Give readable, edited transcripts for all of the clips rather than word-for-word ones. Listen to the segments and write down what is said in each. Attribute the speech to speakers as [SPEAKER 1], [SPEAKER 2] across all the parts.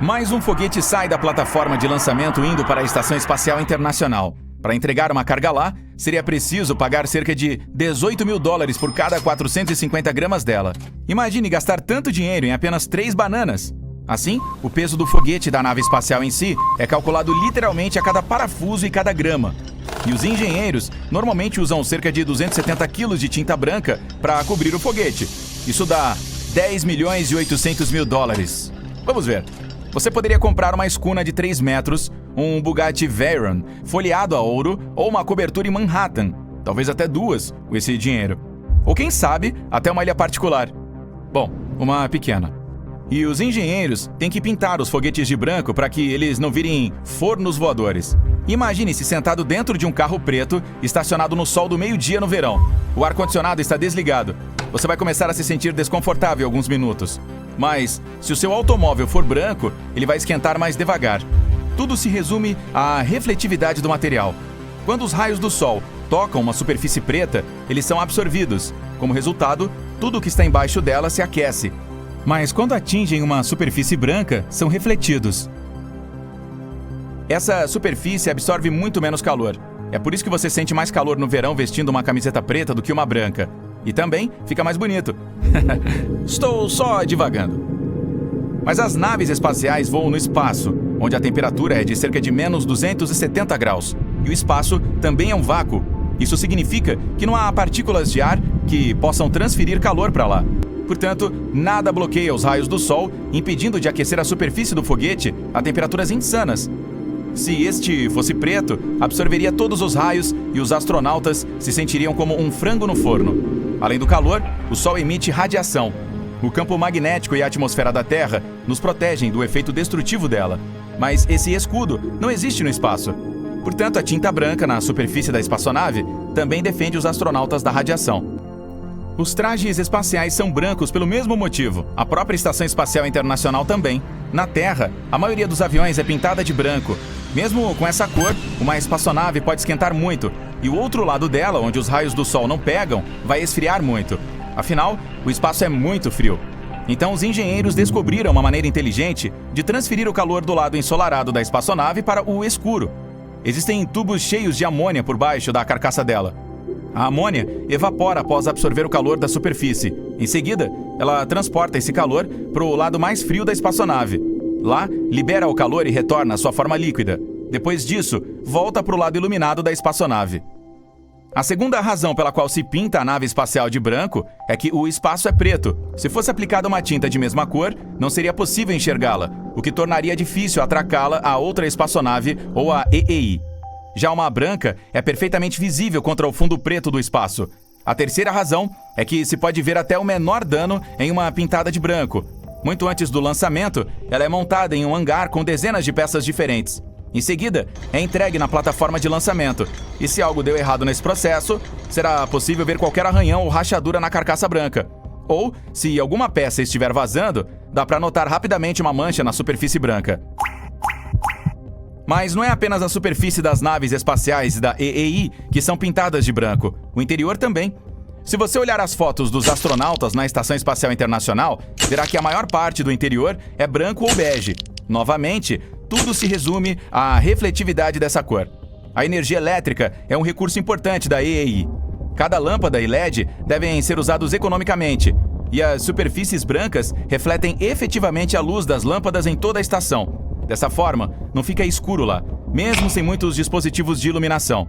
[SPEAKER 1] Mais um foguete sai da plataforma de lançamento indo para a Estação Espacial Internacional. Para entregar uma carga lá, seria preciso pagar cerca de $18 mil por cada 450 gramas dela. Imagine gastar tanto dinheiro em apenas 3 bananas. Assim, o peso do foguete da nave espacial em si é calculado literalmente a cada parafuso e cada grama. E os engenheiros normalmente usam cerca de 270 quilos de tinta branca para cobrir o foguete. Isso dá $10.800.000. Vamos ver. Você poderia comprar uma escuna de 3 metros, um Bugatti Veyron folheado a ouro ou uma cobertura em Manhattan, talvez até 2 com esse dinheiro. Ou quem sabe, até uma ilha particular. Bom, uma pequena. E os engenheiros têm que pintar os foguetes de branco para que eles não virem fornos voadores. Imagine-se sentado dentro de um carro preto, estacionado no sol do meio-dia no verão. O ar-condicionado está desligado. Você vai começar a se sentir desconfortável em alguns minutos. Mas, se o seu automóvel for branco, ele vai esquentar mais devagar. Tudo se resume à refletividade do material. Quando os raios do sol tocam uma superfície preta, eles são absorvidos. Como resultado, tudo o que está embaixo dela se aquece. Mas quando atingem uma superfície branca, são refletidos. Essa superfície absorve muito menos calor. É por isso que você sente mais calor no verão vestindo uma camiseta preta do que uma branca. E também fica mais bonito. Estou só divagando. Mas as naves espaciais voam no espaço, onde a temperatura é de cerca de menos 270 graus. E o espaço também é um vácuo. Isso significa que não há partículas de ar que possam transferir calor para lá. Portanto, nada bloqueia os raios do sol, impedindo de aquecer a superfície do foguete a temperaturas insanas. Se este fosse preto, absorveria todos os raios e os astronautas se sentiriam como um frango no forno. Além do calor, o Sol emite radiação. O campo magnético e a atmosfera da Terra nos protegem do efeito destrutivo dela. Mas esse escudo não existe no espaço. Portanto, a tinta branca na superfície da espaçonave também defende os astronautas da radiação. Os trajes espaciais são brancos pelo mesmo motivo. A própria Estação Espacial Internacional também. Na Terra, a maioria dos aviões é pintada de branco. Mesmo com essa cor, uma espaçonave pode esquentar muito, e o outro lado dela, onde os raios do sol não pegam, vai esfriar muito. Afinal, o espaço é muito frio. Então os engenheiros descobriram uma maneira inteligente de transferir o calor do lado ensolarado da espaçonave para o escuro. Existem tubos cheios de amônia por baixo da carcaça dela. A amônia evapora após absorver o calor da superfície. Em seguida, ela transporta esse calor para o lado mais frio da espaçonave. Lá, libera o calor e retorna à sua forma líquida. Depois disso, volta para o lado iluminado da espaçonave. A segunda razão pela qual se pinta a nave espacial de branco é que o espaço é preto. Se fosse aplicada uma tinta de mesma cor, não seria possível enxergá-la, o que tornaria difícil atracá-la a outra espaçonave ou a EEI. Já uma branca é perfeitamente visível contra o fundo preto do espaço. A terceira razão é que se pode ver até o menor dano em uma pintada de branco. Muito antes do lançamento, ela é montada em um hangar com dezenas de peças diferentes. Em seguida, é entregue na plataforma de lançamento. E se algo deu errado nesse processo, será possível ver qualquer arranhão ou rachadura na carcaça branca. Ou, se alguma peça estiver vazando, dá para notar rapidamente uma mancha na superfície branca. Mas não é apenas a superfície das naves espaciais da EEI que são pintadas de branco. O interior também. Se você olhar as fotos dos astronautas na Estação Espacial Internacional, verá que a maior parte do interior é branco ou bege. Novamente, tudo se resume à refletividade dessa cor. A energia elétrica é um recurso importante da EEI. Cada lâmpada e LED devem ser usados economicamente, e as superfícies brancas refletem efetivamente a luz das lâmpadas em toda a estação. Dessa forma, não fica escuro lá, mesmo sem muitos dispositivos de iluminação.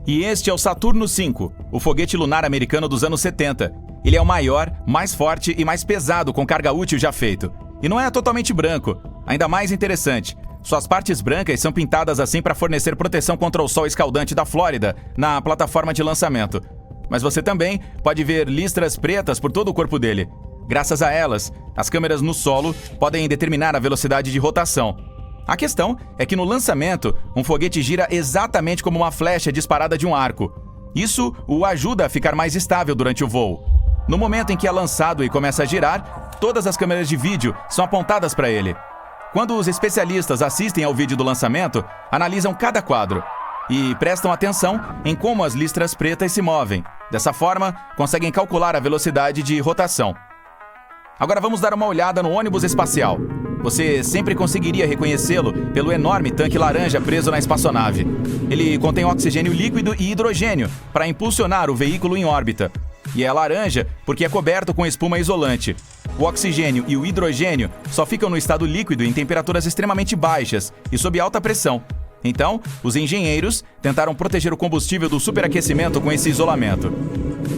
[SPEAKER 1] E este é o Saturno V, o foguete lunar americano dos anos 70. Ele é o maior, mais forte e mais pesado com carga útil já feito. E não é totalmente branco. Ainda mais interessante, suas partes brancas são pintadas assim para fornecer proteção contra o sol escaldante da Flórida na plataforma de lançamento. Mas você também pode ver listras pretas por todo o corpo dele. Graças a elas, as câmeras no solo podem determinar a velocidade de rotação. A questão é que no lançamento, um foguete gira exatamente como uma flecha disparada de um arco. Isso o ajuda a ficar mais estável durante o voo. No momento em que é lançado e começa a girar, todas as câmeras de vídeo são apontadas para ele. Quando os especialistas assistem ao vídeo do lançamento, analisam cada quadro. e prestam atenção em como as listras pretas se movem. Dessa forma, conseguem calcular a velocidade de rotação. Agora vamos dar uma olhada no ônibus espacial. Você sempre conseguiria reconhecê-lo pelo enorme tanque laranja preso na espaçonave. Ele contém oxigênio líquido e hidrogênio para impulsionar o veículo em órbita. E é laranja porque é coberto com espuma isolante. O oxigênio e o hidrogênio só ficam no estado líquido em temperaturas extremamente baixas e sob alta pressão. Então, os engenheiros tentaram proteger o combustível do superaquecimento com esse isolamento.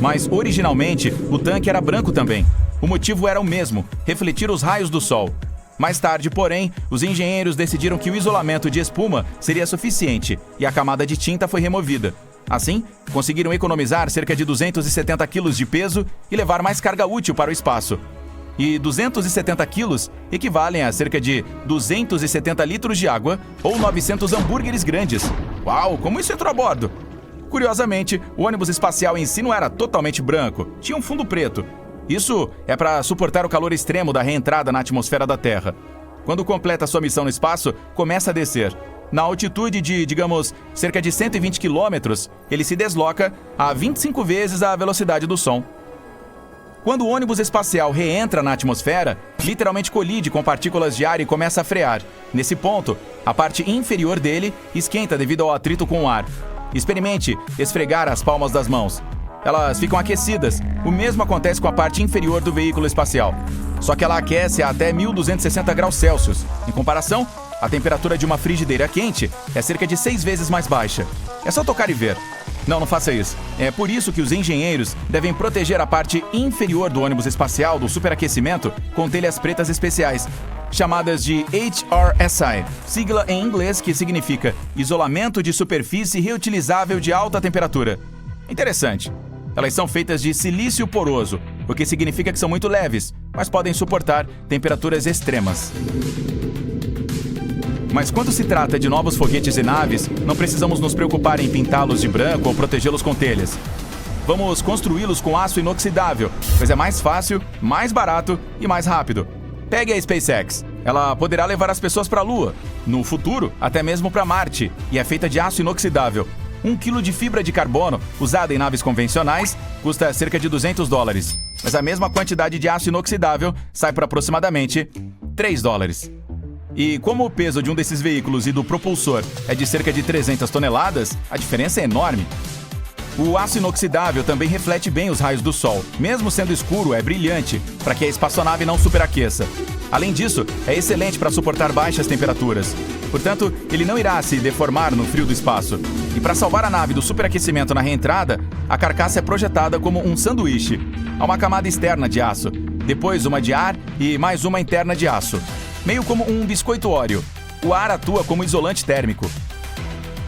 [SPEAKER 1] Mas, originalmente, o tanque era branco também. O motivo era o mesmo: refletir os raios do sol. Mais tarde, porém, os engenheiros decidiram que o isolamento de espuma seria suficiente e a camada de tinta foi removida. Assim, conseguiram economizar cerca de 270 quilos de peso e levar mais carga útil para o espaço. E 270 quilos equivalem a cerca de 270 litros de água ou 900 hambúrgueres grandes. Uau, como isso entrou a bordo? Curiosamente, o ônibus espacial em si não era totalmente branco, tinha um fundo preto. Isso é para suportar o calor extremo da reentrada na atmosfera da Terra. Quando completa sua missão no espaço, começa a descer. Na altitude de, digamos, cerca de 120 quilômetros, ele se desloca a 25 vezes a velocidade do som. Quando o ônibus espacial reentra na atmosfera, literalmente colide com partículas de ar e começa a frear. Nesse ponto, a parte inferior dele esquenta devido ao atrito com o ar. Experimente esfregar as palmas das mãos. Elas ficam aquecidas. O mesmo acontece com a parte inferior do veículo espacial. Só que ela aquece a até 1260 graus Celsius. Em comparação, a temperatura de uma frigideira quente é cerca de 6 vezes mais baixa. É só tocar e ver. Não faça isso. É por isso que os engenheiros devem proteger a parte inferior do ônibus espacial do superaquecimento com telhas pretas especiais, chamadas de HRSI, sigla em inglês que significa Isolamento de Superfície Reutilizável de Alta Temperatura. Interessante. Elas são feitas de silício poroso, o que significa que são muito leves, mas podem suportar temperaturas extremas. Mas quando se trata de novos foguetes e naves, não precisamos nos preocupar em pintá-los de branco ou protegê-los com telhas. Vamos construí-los com aço inoxidável, pois é mais fácil, mais barato e mais rápido. Pegue a SpaceX. Ela poderá levar as pessoas para a Lua, no futuro, até mesmo para Marte, e é feita de aço inoxidável. 1 quilo de fibra de carbono, usada em naves convencionais, custa cerca de $200. Mas a mesma quantidade de aço inoxidável sai por aproximadamente $3. E como o peso de um desses veículos e do propulsor é de cerca de 300 toneladas, a diferença é enorme. O aço inoxidável também reflete bem os raios do sol. Mesmo sendo escuro, é brilhante, para que a espaçonave não superaqueça. Além disso, é excelente para suportar baixas temperaturas. Portanto, ele não irá se deformar no frio do espaço. E para salvar a nave do superaquecimento na reentrada, a carcaça é projetada como um sanduíche. Há uma camada externa de aço, depois uma de ar e mais uma interna de aço. Meio como um biscoito Oreo. O ar atua como isolante térmico.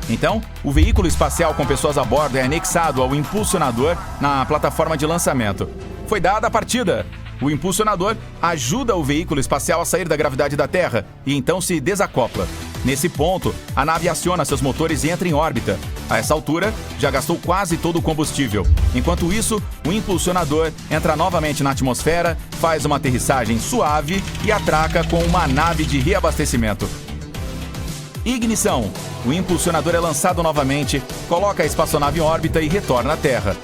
[SPEAKER 1] Então, o veículo espacial com pessoas a bordo é anexado ao impulsionador na plataforma de lançamento. Foi dada a partida. O impulsionador ajuda o veículo espacial a sair da gravidade da Terra e então se desacopla. Nesse ponto, a nave aciona seus motores e entra em órbita. A essa altura, já gastou quase todo o combustível. Enquanto isso, o impulsionador entra novamente na atmosfera, faz uma aterrissagem suave e atraca com uma nave de reabastecimento. Ignição. O impulsionador é lançado novamente, coloca a espaçonave em órbita e retorna à Terra.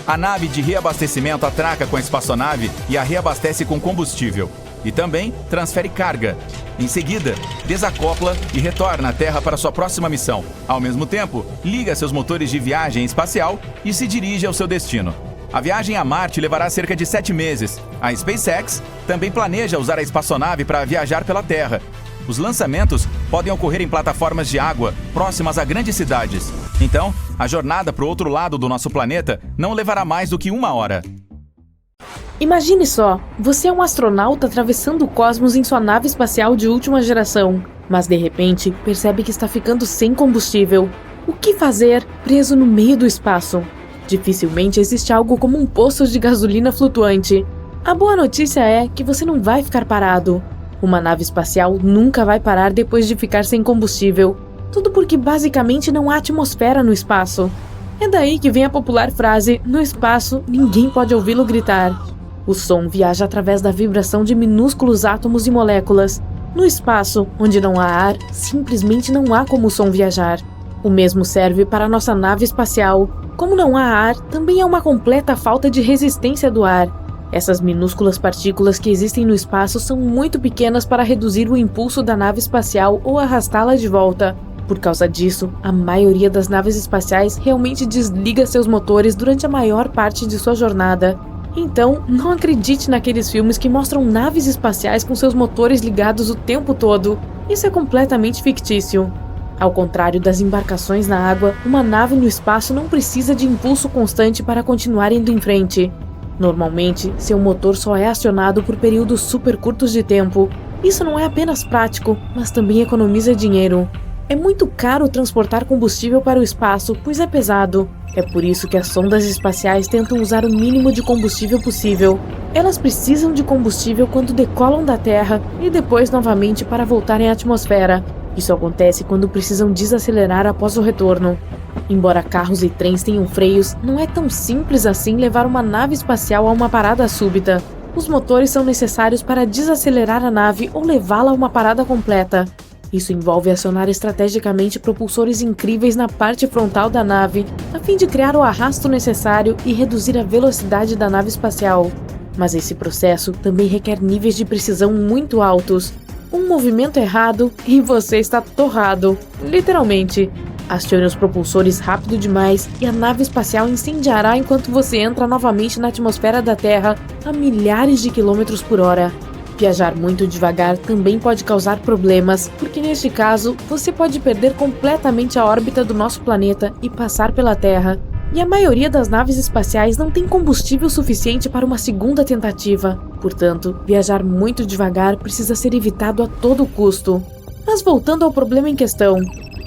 [SPEAKER 1] A nave de reabastecimento atraca com a espaçonave e a reabastece com combustível. E também transfere carga. Em seguida, desacopla e retorna à Terra para sua próxima missão. Ao mesmo tempo, liga seus motores de viagem espacial e se dirige ao seu destino. A viagem a Marte levará cerca de 7 meses. A SpaceX também planeja usar a espaçonave para viajar pela Terra. Os lançamentos podem ocorrer em plataformas de água próximas a grandes cidades. Então, a jornada para o outro lado do nosso planeta não levará mais do que 1 hora.
[SPEAKER 2] Imagine só, você é um astronauta atravessando o cosmos em sua nave espacial de última geração, mas de repente percebe que está ficando sem combustível. O que fazer preso no meio do espaço? Dificilmente existe algo como um poço de gasolina flutuante. A boa notícia é que você não vai ficar parado. Uma nave espacial nunca vai parar depois de ficar sem combustível. Tudo porque basicamente não há atmosfera no espaço. É daí que vem a popular frase, no espaço ninguém pode ouvi-lo gritar. O som viaja através da vibração de minúsculos átomos e moléculas. No espaço, onde não há ar, simplesmente não há como o som viajar. O mesmo serve para a nossa nave espacial. Como não há ar, também há uma completa falta de resistência do ar. Essas minúsculas partículas que existem no espaço são muito pequenas para reduzir o impulso da nave espacial ou arrastá-la de volta. Por causa disso, a maioria das naves espaciais realmente desliga seus motores durante a maior parte de sua jornada. Então, não acredite naqueles filmes que mostram naves espaciais com seus motores ligados o tempo todo. Isso é completamente fictício. Ao contrário das embarcações na água, uma nave no espaço não precisa de impulso constante para continuar indo em frente. Normalmente, seu motor só é acionado por períodos super curtos de tempo. Isso não é apenas prático, mas também economiza dinheiro. É muito caro transportar combustível para o espaço, pois é pesado. É por isso que as sondas espaciais tentam usar o mínimo de combustível possível. Elas precisam de combustível quando decolam da Terra e depois novamente para voltarem à atmosfera. Isso acontece quando precisam desacelerar após o retorno. Embora carros e trens tenham freios, não é tão simples assim levar uma nave espacial a uma parada súbita. Os motores são necessários para desacelerar a nave ou levá-la a uma parada completa. Isso envolve acionar estrategicamente propulsores incríveis na parte frontal da nave, a fim de criar o arrasto necessário e reduzir a velocidade da nave espacial. Mas esse processo também requer níveis de precisão muito altos. Um movimento errado e você está torrado, literalmente. Acione os propulsores rápido demais e a nave espacial incendiará enquanto você entra novamente na atmosfera da Terra a milhares de quilômetros por hora. Viajar muito devagar também pode causar problemas, porque neste caso, você pode perder completamente a órbita do nosso planeta e passar pela Terra. E a maioria das naves espaciais não tem combustível suficiente para uma segunda tentativa. Portanto, viajar muito devagar precisa ser evitado a todo custo. Mas voltando ao problema em questão,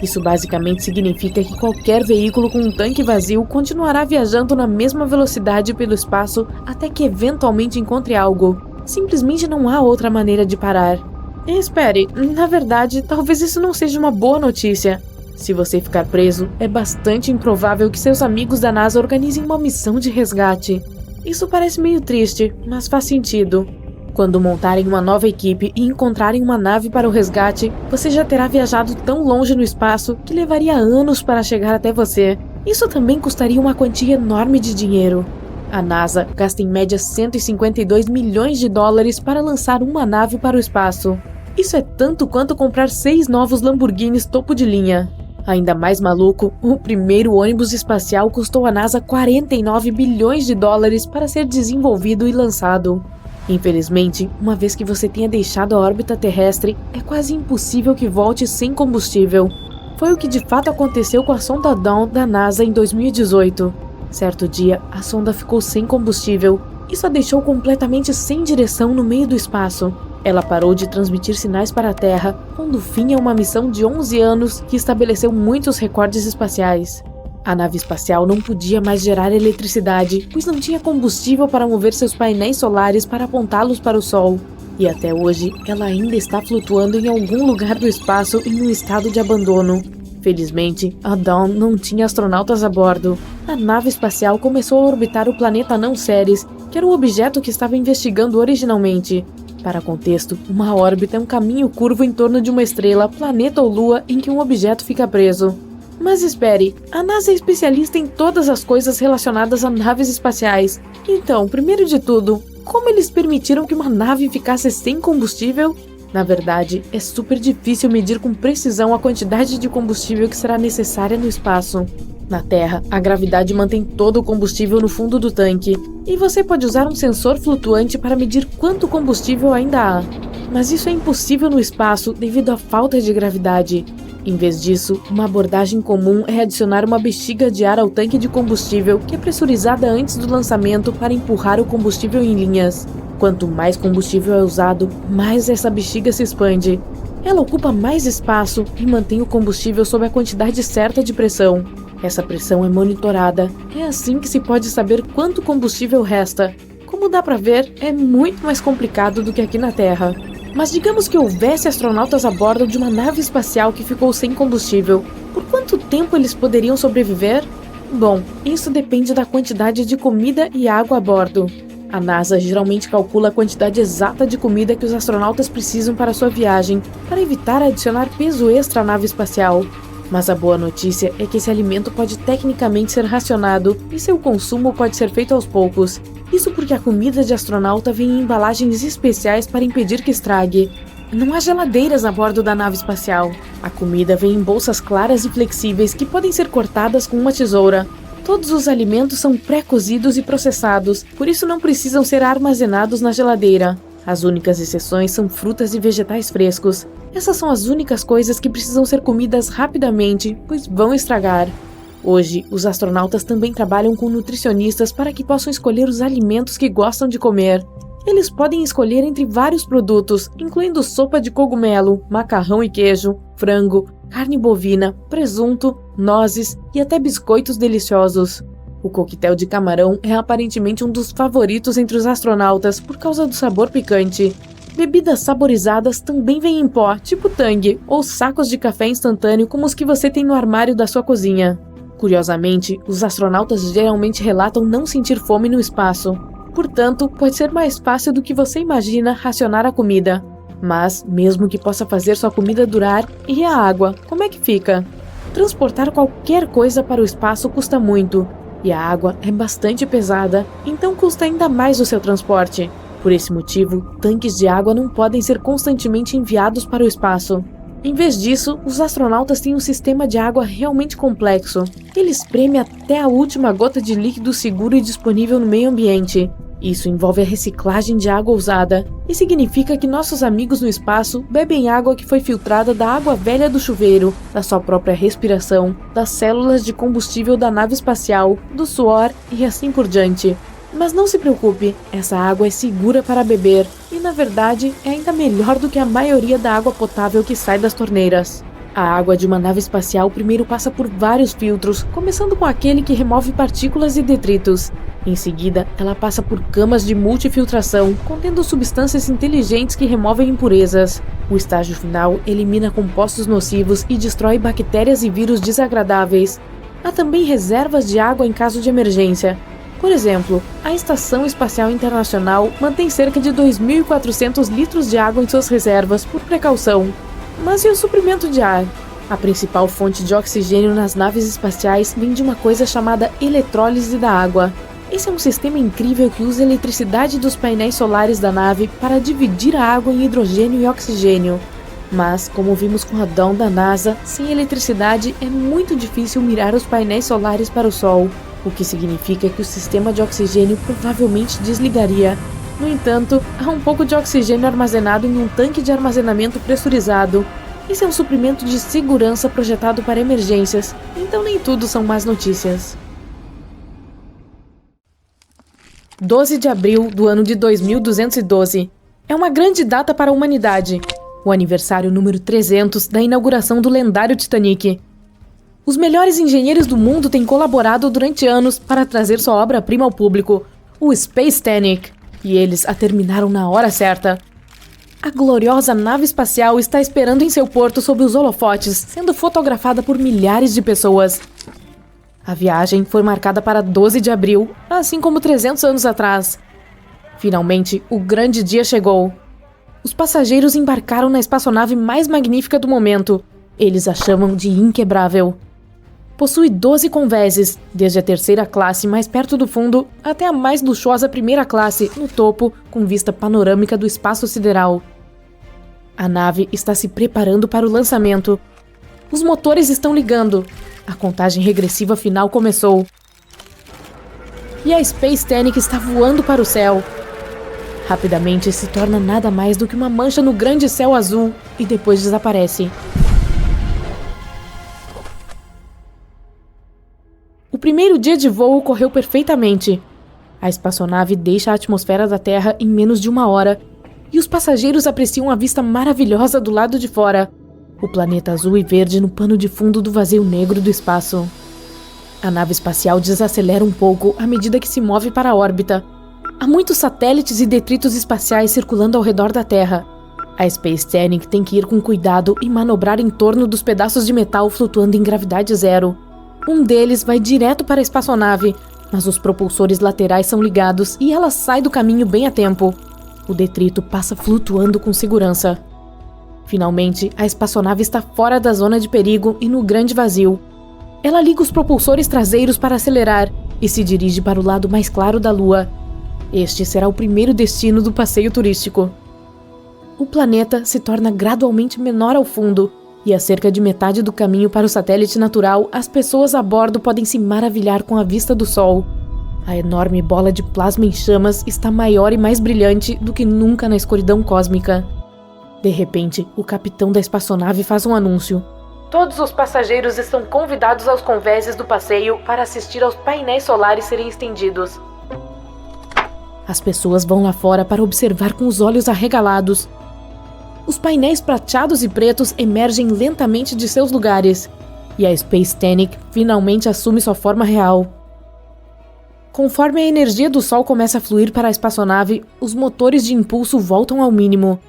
[SPEAKER 2] isso basicamente significa que qualquer veículo com um tanque vazio continuará viajando na mesma velocidade pelo espaço até que eventualmente encontre algo. Simplesmente não há outra maneira de parar. E espere, na verdade, talvez isso não seja uma boa notícia. Se você ficar preso, é bastante improvável que seus amigos da NASA organizem uma missão de resgate. Isso parece meio triste, mas faz sentido. Quando montarem uma nova equipe e encontrarem uma nave para o resgate, você já terá viajado tão longe no espaço que levaria anos para chegar até você. Isso também custaria uma quantia enorme de dinheiro. A NASA gasta em média 152 milhões de dólares para lançar uma nave para o espaço. Isso é tanto quanto comprar 6 novos Lamborghinis topo de linha. Ainda mais maluco, o primeiro ônibus espacial custou à NASA 49 bilhões de dólares para ser desenvolvido e lançado. Infelizmente, uma vez que você tenha deixado a órbita terrestre, é quase impossível que volte sem combustível. Foi o que de fato aconteceu com a sonda Dawn da NASA em 2018. Certo dia, a sonda ficou sem combustível. Isso a deixou completamente sem direção no meio do espaço. Ela parou de transmitir sinais para a Terra, pondo fim a uma missão de 11 anos que estabeleceu muitos recordes espaciais. A nave espacial não podia mais gerar eletricidade, pois não tinha combustível para mover seus painéis solares para apontá-los para o Sol. E até hoje, ela ainda está flutuando em algum lugar do espaço em um estado de abandono. Felizmente, a Dawn não tinha astronautas a bordo. A nave espacial começou a orbitar o planeta não Ceres, que era o objeto que estava investigando originalmente. Para contexto, uma órbita é um caminho curvo em torno de uma estrela, planeta ou lua em que um objeto fica preso. Mas espere, a NASA é especialista em todas as coisas relacionadas a naves espaciais. Então, primeiro de tudo, como eles permitiram que uma nave ficasse sem combustível? Na verdade, é super difícil medir com precisão a quantidade de combustível que será necessária no espaço. Na Terra, a gravidade mantém todo o combustível no fundo do tanque, e você pode usar um sensor flutuante para medir quanto combustível ainda há. Mas isso é impossível no espaço devido à falta de gravidade. Em vez disso, uma abordagem comum é adicionar uma bexiga de ar ao tanque de combustível que é pressurizada antes do lançamento para empurrar o combustível em linhas. Quanto mais combustível é usado, mais essa bexiga se expande. Ela ocupa mais espaço e mantém o combustível sob a quantidade certa de pressão. Essa pressão é monitorada. É assim que se pode saber quanto combustível resta. Como dá pra ver, é muito mais complicado do que aqui na Terra. Mas digamos que houvesse astronautas a bordo de uma nave espacial que ficou sem combustível. Por quanto tempo eles poderiam sobreviver? Bom, isso depende da quantidade de comida e água a bordo. A NASA geralmente calcula a quantidade exata de comida que os astronautas precisam para sua viagem, para evitar adicionar peso extra à nave espacial. Mas a boa notícia é que esse alimento pode tecnicamente ser racionado e seu consumo pode ser feito aos poucos. Isso porque a comida de astronauta vem em embalagens especiais para impedir que estrague. Não há geladeiras a bordo da nave espacial. A comida vem em bolsas claras e flexíveis que podem ser cortadas com uma tesoura. Todos os alimentos são pré-cozidos e processados, por isso não precisam ser armazenados na geladeira. As únicas exceções são frutas e vegetais frescos. Essas são as únicas coisas que precisam ser comidas rapidamente, pois vão estragar. Hoje, os astronautas também trabalham com nutricionistas para que possam escolher os alimentos que gostam de comer. Eles podem escolher entre vários produtos, incluindo sopa de cogumelo, macarrão e queijo, frango, carne bovina, presunto, nozes e até biscoitos deliciosos. O coquetel de camarão é aparentemente um dos favoritos entre os astronautas por causa do sabor picante. Bebidas saborizadas também vêm em pó, tipo Tang, ou sacos de café instantâneo como os que você tem no armário da sua cozinha. Curiosamente, os astronautas geralmente relatam não sentir fome no espaço. Portanto, pode ser mais fácil do que você imagina racionar a comida. Mas, mesmo que possa fazer sua comida durar, e a água, como é que fica? Transportar qualquer coisa para o espaço custa muito, e a água é bastante pesada, então custa ainda mais o seu transporte. Por esse motivo, tanques de água não podem ser constantemente enviados para o espaço. Em vez disso, os astronautas têm um sistema de água realmente complexo. Ele espreme até a última gota de líquido seguro e disponível no meio ambiente. Isso envolve a reciclagem de água usada, e significa que nossos amigos no espaço bebem água que foi filtrada da água velha do chuveiro, da sua própria respiração, das células de combustível da nave espacial, do suor e assim por diante. Mas não se preocupe, essa água é segura para beber, e na verdade é ainda melhor do que a maioria da água potável que sai das torneiras. A água de uma nave espacial primeiro passa por vários filtros, começando com aquele que remove partículas e detritos. Em seguida, ela passa por camas de multifiltração, contendo substâncias inteligentes que removem impurezas. O estágio final elimina compostos nocivos e destrói bactérias e vírus desagradáveis. Há também reservas de água em caso de emergência. Por exemplo, a Estação Espacial Internacional mantém cerca de 2.400 litros de água em suas reservas, por precaução. Mas e o suprimento de ar? A principal fonte de oxigênio nas naves espaciais vem de uma coisa chamada eletrólise da água. Esse é um sistema incrível que usa a eletricidade dos painéis solares da nave para dividir a água em hidrogênio e oxigênio. Mas, como vimos com a Dawn da NASA, sem eletricidade é muito difícil mirar os painéis solares para o Sol, o que significa que o sistema de oxigênio provavelmente desligaria. No entanto, há um pouco de oxigênio armazenado em um tanque de armazenamento pressurizado. Esse é um suprimento de segurança projetado para emergências, então nem tudo são más notícias. 12 de abril do ano de 2212. É uma grande data para a humanidade. O aniversário número 300 da inauguração do lendário Titanic. Os melhores engenheiros do mundo têm colaborado durante anos para trazer sua obra-prima ao público, o Space Titanic, e eles a terminaram na hora certa. A gloriosa nave espacial está esperando em seu porto sob os holofotes, sendo fotografada por milhares de pessoas. A viagem foi marcada para 12 de abril, assim como 300 anos atrás. Finalmente, o grande dia chegou. Os passageiros embarcaram na espaçonave mais magnífica do momento. Eles a chamam de Inquebrável. Possui 12 convéses, desde a terceira classe mais perto do fundo até a mais luxuosa primeira classe, no topo, com vista panorâmica do espaço sideral. A nave está se preparando para o lançamento. Os motores estão ligando. A contagem regressiva final começou. E a Space Titanic está voando para o céu. Rapidamente se torna nada mais do que uma mancha no grande céu azul e depois desaparece. O primeiro dia de voo correu perfeitamente. A espaçonave deixa a atmosfera da Terra em menos de 1 hora e os passageiros apreciam a vista maravilhosa do lado de fora. O planeta azul e verde no pano de fundo do vazio negro do espaço. A nave espacial desacelera um pouco à medida que se move para a órbita. Há muitos satélites e detritos espaciais circulando ao redor da Terra. A Space Titanic tem que ir com cuidado e manobrar em torno dos pedaços de metal flutuando em gravidade zero. Um deles vai direto para a espaçonave, mas os propulsores laterais são ligados e ela sai do caminho bem a tempo. O detrito passa flutuando com segurança. Finalmente, a espaçonave está fora da zona de perigo e no grande vazio. Ela liga os propulsores traseiros para acelerar e se dirige para o lado mais claro da Lua. Este será o primeiro destino do passeio turístico. O planeta se torna gradualmente menor ao fundo, e a cerca de metade do caminho para o satélite natural, as pessoas a bordo podem se maravilhar com a vista do Sol. A enorme bola de plasma em chamas está maior e mais brilhante do que nunca na escuridão cósmica. De repente, o capitão da espaçonave faz um anúncio. Todos os passageiros estão convidados aos convéses do passeio para assistir aos painéis solares serem estendidos. As pessoas vão lá fora para observar com os olhos arregalados. Os painéis prateados e pretos emergem lentamente de seus lugares, e a Space Tanic finalmente assume sua forma real. Conforme a energia do Sol começa a fluir para a espaçonave, os motores de impulso voltam ao mínimo.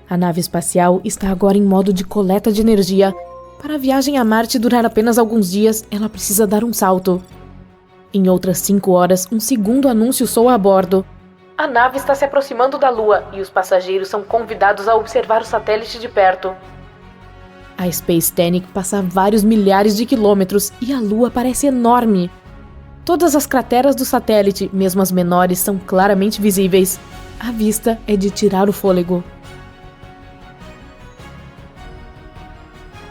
[SPEAKER 2] A nave espacial está agora em modo de coleta de energia. Para a viagem a Marte durar apenas alguns dias, ela precisa dar um salto. Em outras 5 horas, um segundo anúncio soa a bordo. A nave está se aproximando da Lua e os passageiros são convidados a observar o satélite de perto. A Space Tanic passa a vários milhares de quilômetros e a Lua parece enorme. Todas as crateras do satélite, mesmo as menores, são claramente visíveis. A vista é de tirar o fôlego.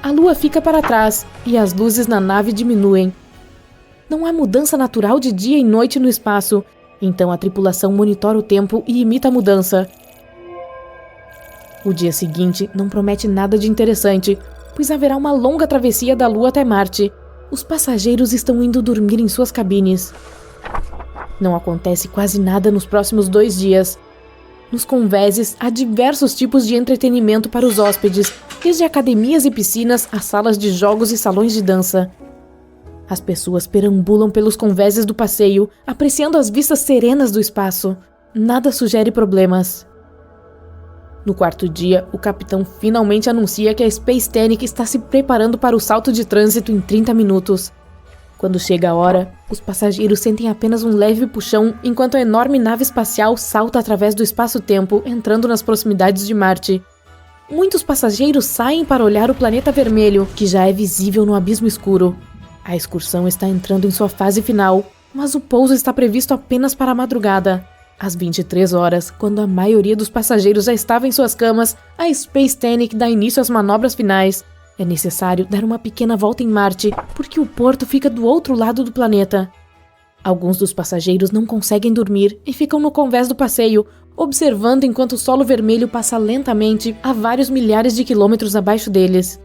[SPEAKER 2] A Lua fica para trás e as luzes na nave diminuem. Não há mudança natural de dia e noite no espaço, então a tripulação monitora o tempo e imita a mudança. O dia seguinte não promete nada de interessante, pois haverá uma longa travessia da Lua até Marte. Os passageiros estão indo dormir em suas cabines. Não acontece quase nada nos próximos 2 dias. Nos convéses, há diversos tipos de entretenimento para os hóspedes, desde academias e piscinas a salas de jogos e salões de dança. As pessoas perambulam pelos convéses do passeio, apreciando as vistas serenas do espaço. Nada sugere problemas. No 4º dia, o capitão finalmente anuncia que a Space Tanic está se preparando para o salto de trânsito em 30 minutos. Quando chega a hora, os passageiros sentem apenas um leve puxão enquanto a enorme nave espacial salta através do espaço-tempo, entrando nas proximidades de Marte. Muitos passageiros saem para olhar o planeta vermelho, que já é visível no abismo escuro. A excursão está entrando em sua fase final, mas o pouso está previsto apenas para a madrugada. Às 23 horas, quando a maioria dos passageiros já estava em suas camas, a Space Tanic dá início às manobras finais. É necessário dar uma pequena volta em Marte, porque o porto fica do outro lado do planeta. Alguns dos passageiros não conseguem dormir e ficam no convés do passeio, observando enquanto o solo vermelho passa lentamente a vários milhares de quilômetros abaixo deles.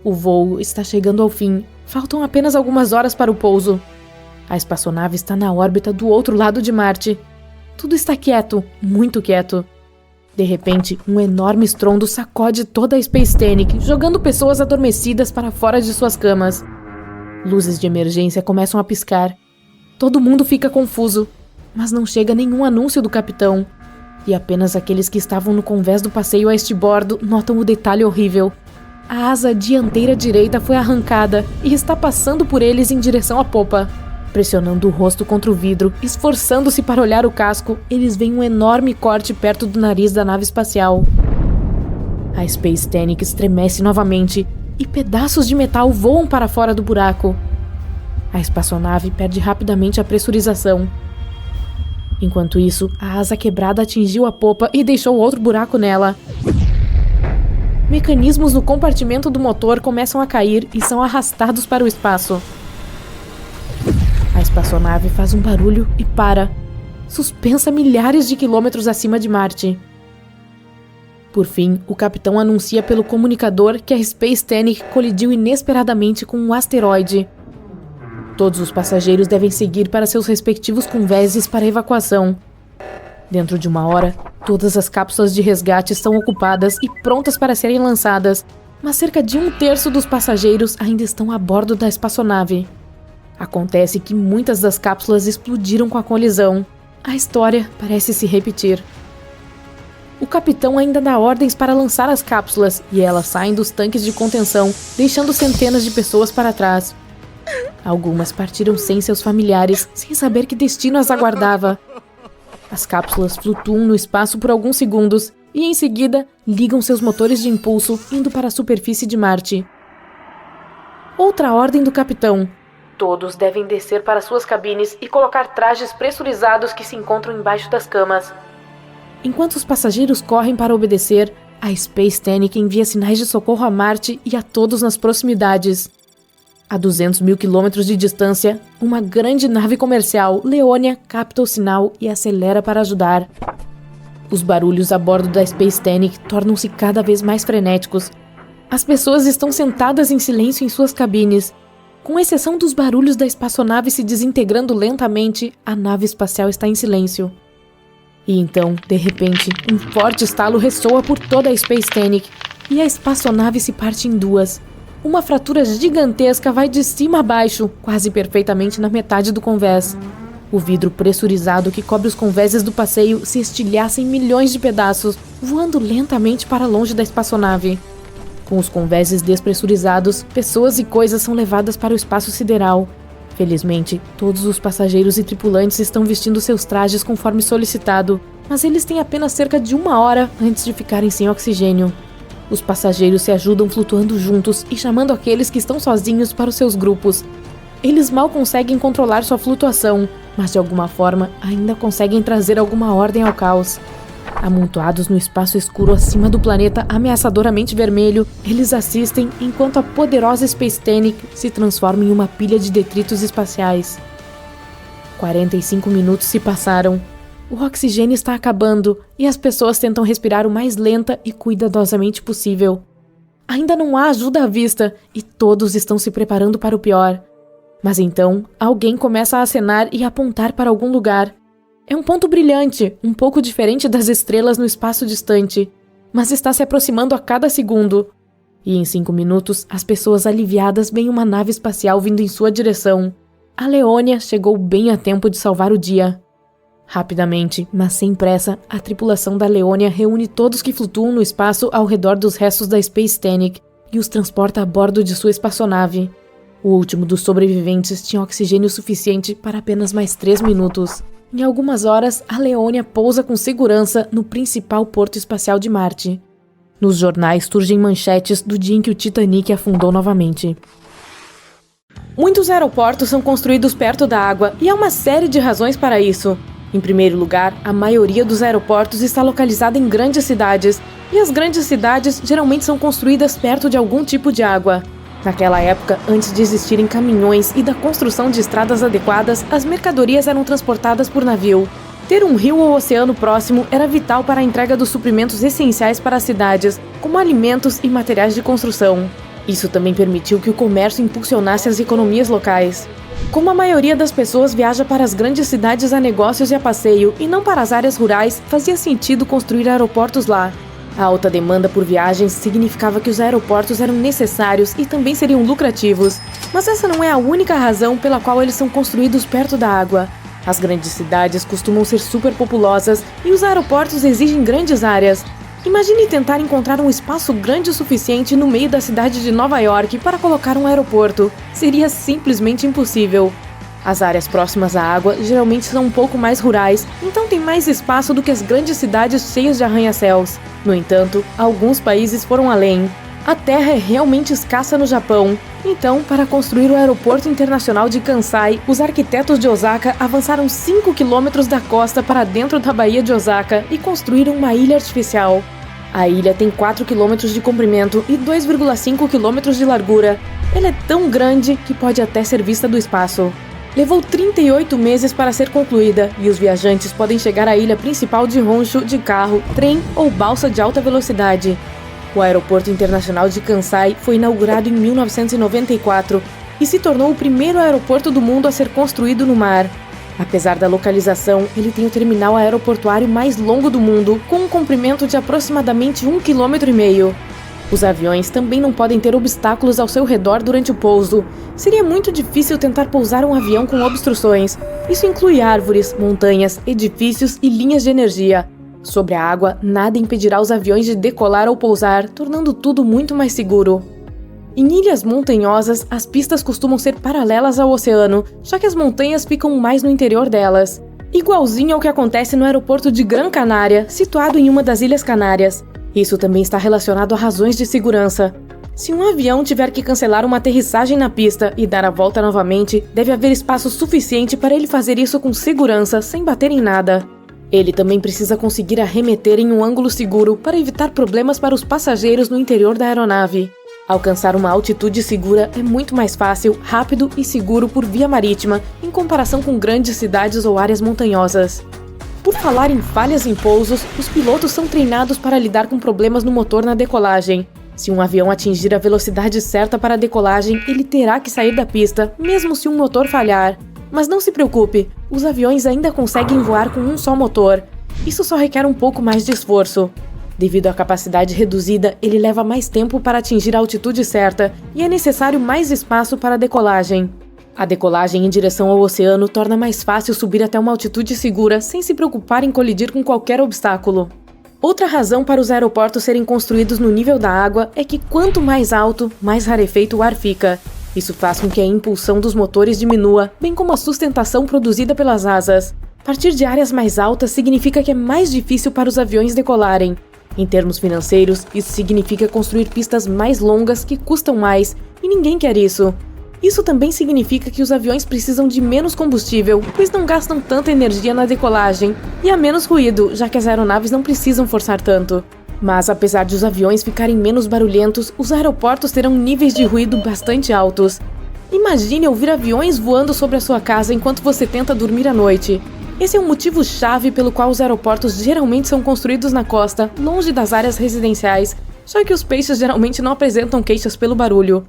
[SPEAKER 2] O voo está chegando ao fim. Faltam apenas algumas horas para o pouso. A espaçonave está na órbita do outro lado de Marte. Tudo está quieto, muito quieto. De repente, um enorme estrondo sacode toda a Space Tanic, jogando pessoas adormecidas para fora de suas camas. Luzes de emergência começam a piscar. Todo mundo fica confuso, mas não chega nenhum anúncio do capitão. E apenas aqueles que estavam no convés do passeio a este bordo notam o detalhe horrível. A asa dianteira direita foi arrancada e está passando por eles em direção à popa. Pressionando o rosto contra o vidro, esforçando-se para olhar o casco, eles veem um enorme corte perto do nariz da nave espacial. A Space Tanic estremece novamente e pedaços de metal voam para fora do buraco. A espaçonave perde rapidamente a pressurização. Enquanto isso, a asa quebrada atingiu a popa e deixou outro buraco nela. Mecanismos no compartimento do motor começam a cair e são arrastados para o espaço. A espaçonave faz um barulho e para, suspensa milhares de quilômetros acima de Marte. Por fim, o capitão anuncia pelo comunicador que a Space Tanic colidiu inesperadamente com um asteroide. Todos os passageiros devem seguir para seus respectivos convéses para evacuação. Dentro de 1 hora, todas as cápsulas de resgate estão ocupadas e prontas para serem lançadas, mas cerca de 1/3 dos passageiros ainda estão a bordo da espaçonave. Acontece que muitas das cápsulas explodiram com a colisão. A história parece se repetir. O capitão ainda dá ordens para lançar as cápsulas e elas saem dos tanques de contenção, deixando centenas de pessoas para trás. Algumas partiram sem seus familiares, sem saber que destino as aguardava. As cápsulas flutuam no espaço por alguns segundos e em seguida ligam seus motores de impulso indo para a superfície de Marte. Outra ordem do capitão. Todos devem descer para suas cabines e colocar trajes pressurizados que se encontram embaixo das camas. Enquanto os passageiros correm para obedecer, a Space Tannic envia sinais de socorro a Marte e a todos nas proximidades. A 200 mil quilômetros de distância, uma grande nave comercial, Leonia, capta o sinal e acelera para ajudar. Os barulhos a bordo da Space Tannic tornam-se cada vez mais frenéticos. As pessoas estão sentadas em silêncio em suas cabines. Com exceção dos barulhos da espaçonave se desintegrando lentamente, a nave espacial está em silêncio. E então, de repente, um forte estalo ressoa por toda a Space Tannic e a espaçonave se parte em duas. Uma fratura gigantesca vai de cima a baixo, quase perfeitamente na metade do convés. O vidro pressurizado que cobre os convéses do passeio se estilhaça em milhões de pedaços, voando lentamente para longe da espaçonave. Com os convéses despressurizados, pessoas e coisas são levadas para o espaço sideral. Felizmente, todos os passageiros e tripulantes estão vestindo seus trajes conforme solicitado, mas eles têm apenas cerca de 1 hora antes de ficarem sem oxigênio. Os passageiros se ajudam flutuando juntos e chamando aqueles que estão sozinhos para os seus grupos. Eles mal conseguem controlar sua flutuação, mas de alguma forma ainda conseguem trazer alguma ordem ao caos. Amontoados no espaço escuro acima do planeta ameaçadoramente vermelho, eles assistem enquanto a poderosa Space Tannic se transforma em uma pilha de detritos espaciais. 45 minutos se passaram. O oxigênio está acabando e as pessoas tentam respirar o mais lenta e cuidadosamente possível. Ainda não há ajuda à vista e todos estão se preparando para o pior. Mas então, alguém começa a acenar e apontar para algum lugar. É um ponto brilhante, um pouco diferente das estrelas no espaço distante, mas está se aproximando a cada segundo. E em 5 minutos, as pessoas aliviadas veem uma nave espacial vindo em sua direção. A Leonia chegou bem a tempo de salvar o dia. Rapidamente, mas sem pressa, a tripulação da Leonia reúne todos que flutuam no espaço ao redor dos restos da Space Tannic e os transporta a bordo de sua espaçonave. O último dos sobreviventes tinha oxigênio suficiente para apenas mais 3 minutos. Em algumas horas, a Leonia pousa com segurança no principal porto espacial de Marte. Nos jornais surgem manchetes do dia em que o Titanic afundou novamente. Muitos aeroportos são construídos perto da água e há uma série de razões para isso. Em primeiro lugar, a maioria dos aeroportos está localizada em grandes cidades, e as grandes cidades geralmente são construídas perto de algum tipo de água. Naquela época, antes de existirem caminhões e da construção de estradas adequadas, as mercadorias eram transportadas por navio. Ter um rio ou oceano próximo era vital para a entrega dos suprimentos essenciais para as cidades, como alimentos e materiais de construção. Isso também permitiu que o comércio impulsionasse as economias locais. Como a maioria das pessoas viaja para as grandes cidades a negócios e a passeio e não para as áreas rurais, fazia sentido construir aeroportos lá. A alta demanda por viagens significava que os aeroportos eram necessários e também seriam lucrativos. Mas essa não é a única razão pela qual eles são construídos perto da água. As grandes cidades costumam ser superpopulosas e os aeroportos exigem grandes áreas. Imagine tentar encontrar um espaço grande o suficiente no meio da cidade de Nova York para colocar um aeroporto. Seria simplesmente impossível. As áreas próximas à água geralmente são um pouco mais rurais, então tem mais espaço do que as grandes cidades cheias de arranha-céus. No entanto, alguns países foram além. A terra é realmente escassa no Japão. Então, para construir o aeroporto internacional de Kansai, os arquitetos de Osaka avançaram 5 quilômetros da costa para dentro da Baía de Osaka e construíram uma ilha artificial. A ilha tem 4 quilômetros de comprimento e 2,5 quilômetros de largura. Ela é tão grande que pode até ser vista do espaço. Levou 38 meses para ser concluída e os viajantes podem chegar à ilha principal de Honshu de carro, trem ou balsa de alta velocidade. O Aeroporto Internacional de Kansai foi inaugurado em 1994 e se tornou o primeiro aeroporto do mundo a ser construído no mar. Apesar da localização, ele tem o terminal aeroportuário mais longo do mundo, com um comprimento de aproximadamente 1,5 km. Os aviões também não podem ter obstáculos ao seu redor durante o pouso. Seria muito difícil tentar pousar um avião com obstruções. Isso inclui árvores, montanhas, edifícios e linhas de energia. Sobre a água, nada impedirá os aviões de decolar ou pousar, tornando tudo muito mais seguro. Em ilhas montanhosas, as pistas costumam ser paralelas ao oceano, já que as montanhas ficam mais no interior delas. igualzinho ao que acontece no aeroporto de Gran Canária, situado em uma das Ilhas Canárias. Isso também está relacionado a razões de segurança. Se um avião tiver que cancelar uma aterrissagem na pista e dar a volta novamente, deve haver espaço suficiente para ele fazer isso com segurança, sem bater em nada. Ele também precisa conseguir arremeter em um ângulo seguro para evitar problemas para os passageiros no interior da aeronave. Alcançar uma altitude segura é muito mais fácil, rápido e seguro por via marítima, em comparação com grandes cidades ou áreas montanhosas. Por falar em falhas em pousos, os pilotos são treinados para lidar com problemas no motor na decolagem. Se um avião atingir a velocidade certa para a decolagem, ele terá que sair da pista, mesmo se um motor falhar. Mas não se preocupe, os aviões ainda conseguem voar com um só motor. Isso só requer um pouco mais de esforço. Devido à capacidade reduzida, ele leva mais tempo para atingir a altitude certa e é necessário mais espaço para a decolagem. A decolagem em direção ao oceano torna mais fácil subir até uma altitude segura sem se preocupar em colidir com qualquer obstáculo. Outra razão para os aeroportos serem construídos no nível da água é que quanto mais alto, mais rarefeito o ar fica. Isso faz com que a impulsão dos motores diminua, bem como a sustentação produzida pelas asas. Partir de áreas mais altas significa que é mais difícil para os aviões decolarem. Em termos financeiros, isso significa construir pistas mais longas que custam mais, e ninguém quer isso. Isso também significa que os aviões precisam de menos combustível, pois não gastam tanta energia na decolagem, e há menos ruído, já que as aeronaves não precisam forçar tanto. Mas apesar de os aviões ficarem menos barulhentos, os aeroportos terão níveis de ruído bastante altos. Imagine ouvir aviões voando sobre a sua casa enquanto você tenta dormir à noite. Esse é um motivo-chave pelo qual os aeroportos geralmente são construídos na costa, longe das áreas residenciais, só que os peixes geralmente não apresentam queixas pelo barulho.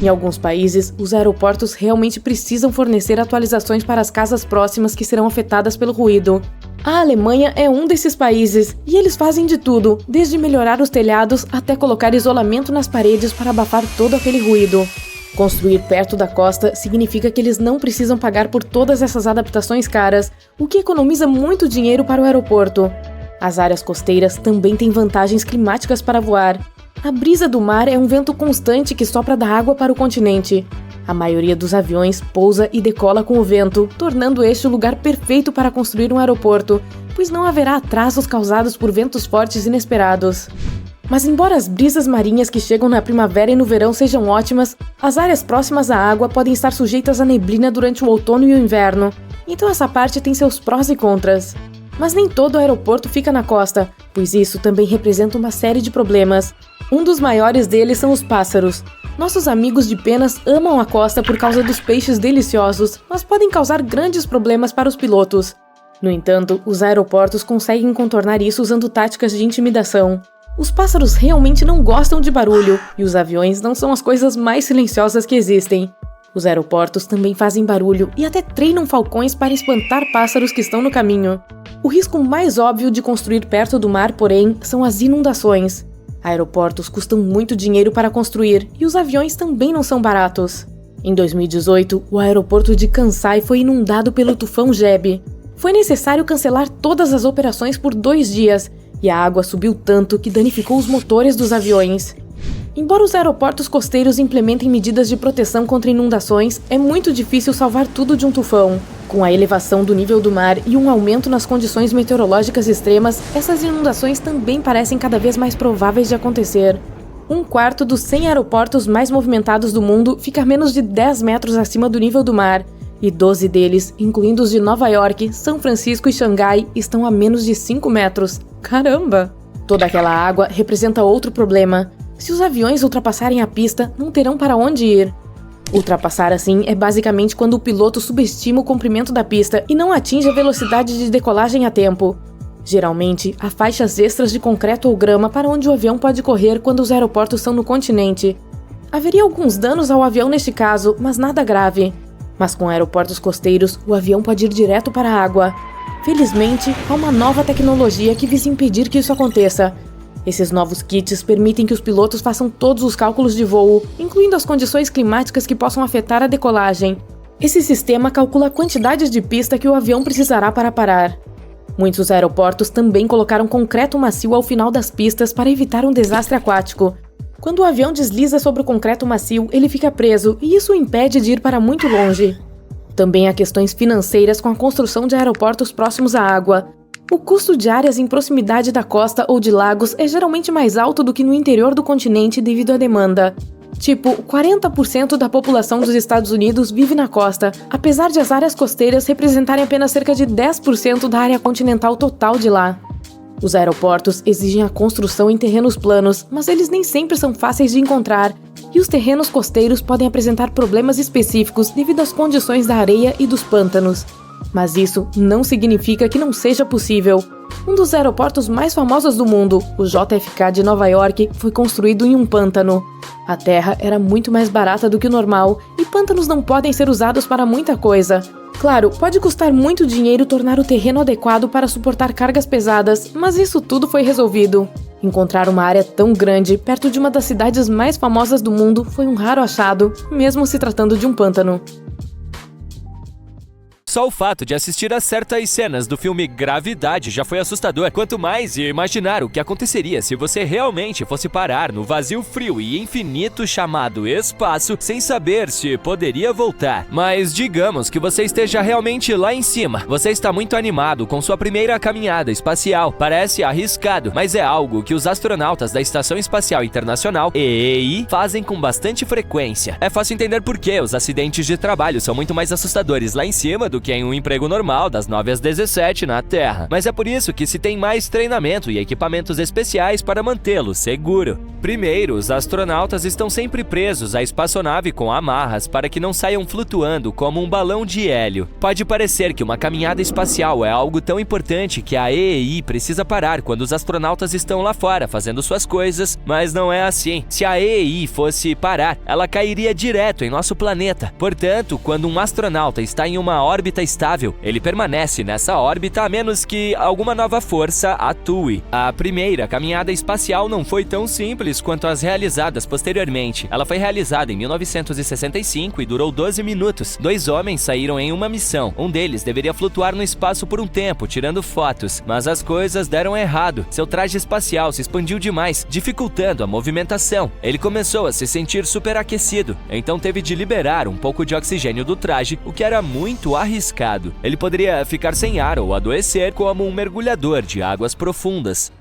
[SPEAKER 2] Em alguns países, os aeroportos realmente precisam fornecer atualizações para as casas próximas que serão afetadas pelo ruído. A Alemanha é um desses países, e eles fazem de tudo, desde melhorar os telhados até colocar isolamento nas paredes para abafar todo aquele ruído. Construir perto da costa significa que eles não precisam pagar por todas essas adaptações caras, o que economiza muito dinheiro para o aeroporto. As áreas costeiras também têm vantagens climáticas para voar. A brisa do mar é um vento constante que sopra da água para o continente. A maioria dos aviões pousa e decola com o vento, tornando este o lugar perfeito para construir um aeroporto, pois não haverá atrasos causados por ventos fortes inesperados. Mas embora as brisas marinhas que chegam na primavera e no verão sejam ótimas, as áreas próximas à água podem estar sujeitas à neblina durante o outono e o inverno, então essa parte tem seus prós e contras. Mas nem todo aeroporto fica na costa, pois isso também representa uma série de problemas. Um dos maiores deles são os pássaros. Nossos amigos de penas amam a costa por causa dos peixes deliciosos, mas podem causar grandes problemas para os pilotos. No entanto, os aeroportos conseguem contornar isso usando táticas de intimidação. Os pássaros realmente não gostam de barulho, e os aviões não são as coisas mais silenciosas que existem. Os aeroportos também fazem barulho e até treinam falcões para espantar pássaros que estão no caminho. O risco mais óbvio de construir perto do mar, porém, são as inundações. Aeroportos custam muito dinheiro para construir e os aviões também não são baratos. Em 2018, o aeroporto de Kansai foi inundado pelo tufão Jebi. Foi necessário cancelar todas as operações por 2 dias, e a água subiu tanto que danificou os motores dos aviões. Embora os aeroportos costeiros implementem medidas de proteção contra inundações, é muito difícil salvar tudo de um tufão. Com a elevação do nível do mar e um aumento nas condições meteorológicas extremas, essas inundações também parecem cada vez mais prováveis de acontecer. 1/4 dos 100 aeroportos mais movimentados do mundo fica a menos de 10 metros acima do nível do mar, e 12 deles, incluindo os de Nova York, São Francisco e Xangai, estão a menos de 5 metros. Caramba! Toda aquela água representa outro problema. Se os aviões ultrapassarem a pista, não terão para onde ir. Ultrapassar assim é basicamente quando o piloto subestima o comprimento da pista e não atinge a velocidade de decolagem a tempo. Geralmente, há faixas extras de concreto ou grama para onde o avião pode correr quando os aeroportos são no continente. Haveria alguns danos ao avião neste caso, mas nada grave. Mas com aeroportos costeiros, o avião pode ir direto para a água. Felizmente, há uma nova tecnologia que visa impedir que isso aconteça. Esses novos kits permitem que os pilotos façam todos os cálculos de voo, incluindo as condições climáticas que possam afetar a decolagem. Esse sistema calcula a quantidade de pista que o avião precisará para parar. Muitos aeroportos também colocaram concreto macio ao final das pistas para evitar um desastre aquático. Quando o avião desliza sobre o concreto macio, ele fica preso e isso o impede de ir para muito longe. Também há questões financeiras com a construção de aeroportos próximos à água. O custo de áreas em proximidade da costa ou de lagos é geralmente mais alto do que no interior do continente devido à demanda. Tipo, 40% da população dos Estados Unidos vive na costa, apesar de as áreas costeiras representarem apenas cerca de 10% da área continental total de lá. Os aeroportos exigem a construção em terrenos planos, mas eles nem sempre são fáceis de encontrar, e os terrenos costeiros podem apresentar problemas específicos devido às condições da areia e dos pântanos. Mas isso não significa que não seja possível. Um dos aeroportos mais famosos do mundo, o JFK de Nova York, foi construído em um pântano. A terra era muito mais barata do que o normal, e pântanos não podem ser usados para muita coisa. Claro, pode custar muito dinheiro tornar o terreno adequado para suportar cargas pesadas, mas isso tudo foi resolvido. Encontrar uma área tão grande perto de uma das cidades mais famosas do mundo foi um raro achado, mesmo se tratando de um pântano.
[SPEAKER 3] Só o fato de assistir a certas cenas do filme Gravidade já foi assustador. Quanto mais imaginar o que aconteceria se você realmente fosse parar no vazio frio e infinito chamado espaço sem saber se poderia voltar. Mas digamos que você esteja realmente lá em cima. Você está muito animado com sua primeira caminhada espacial. Parece arriscado, mas é algo que os astronautas da Estação Espacial Internacional, EEI, fazem com bastante frequência. É fácil entender por que os acidentes de trabalho são muito mais assustadores lá em cima do que em um emprego normal das 9 às 17 na Terra. Mas é por isso que se tem mais treinamento e equipamentos especiais para mantê-lo seguro. Primeiro, os astronautas estão sempre presos à espaçonave com amarras para que não saiam flutuando como um balão de hélio. Pode parecer que uma caminhada espacial é algo tão importante que a EEI precisa parar quando os astronautas estão lá fora fazendo suas coisas, mas não é assim. Se a EEI fosse parar, ela cairia direto em nosso planeta. Portanto, quando um astronauta está em uma órbita estável, ele permanece nessa órbita a menos que alguma nova força atue. A primeira caminhada espacial não foi tão simples quanto as realizadas posteriormente. Ela foi realizada em 1965 e durou 12 minutos. 2 homens saíram em uma missão. Um deles deveria flutuar no espaço por um tempo, tirando fotos. Mas as coisas deram errado. Seu traje espacial se expandiu demais, dificultando a movimentação. Ele começou a se sentir superaquecido, então teve de liberar um pouco de oxigênio do traje, o que era muito arriscado. Ele poderia ficar sem ar ou adoecer como um mergulhador de águas profundas.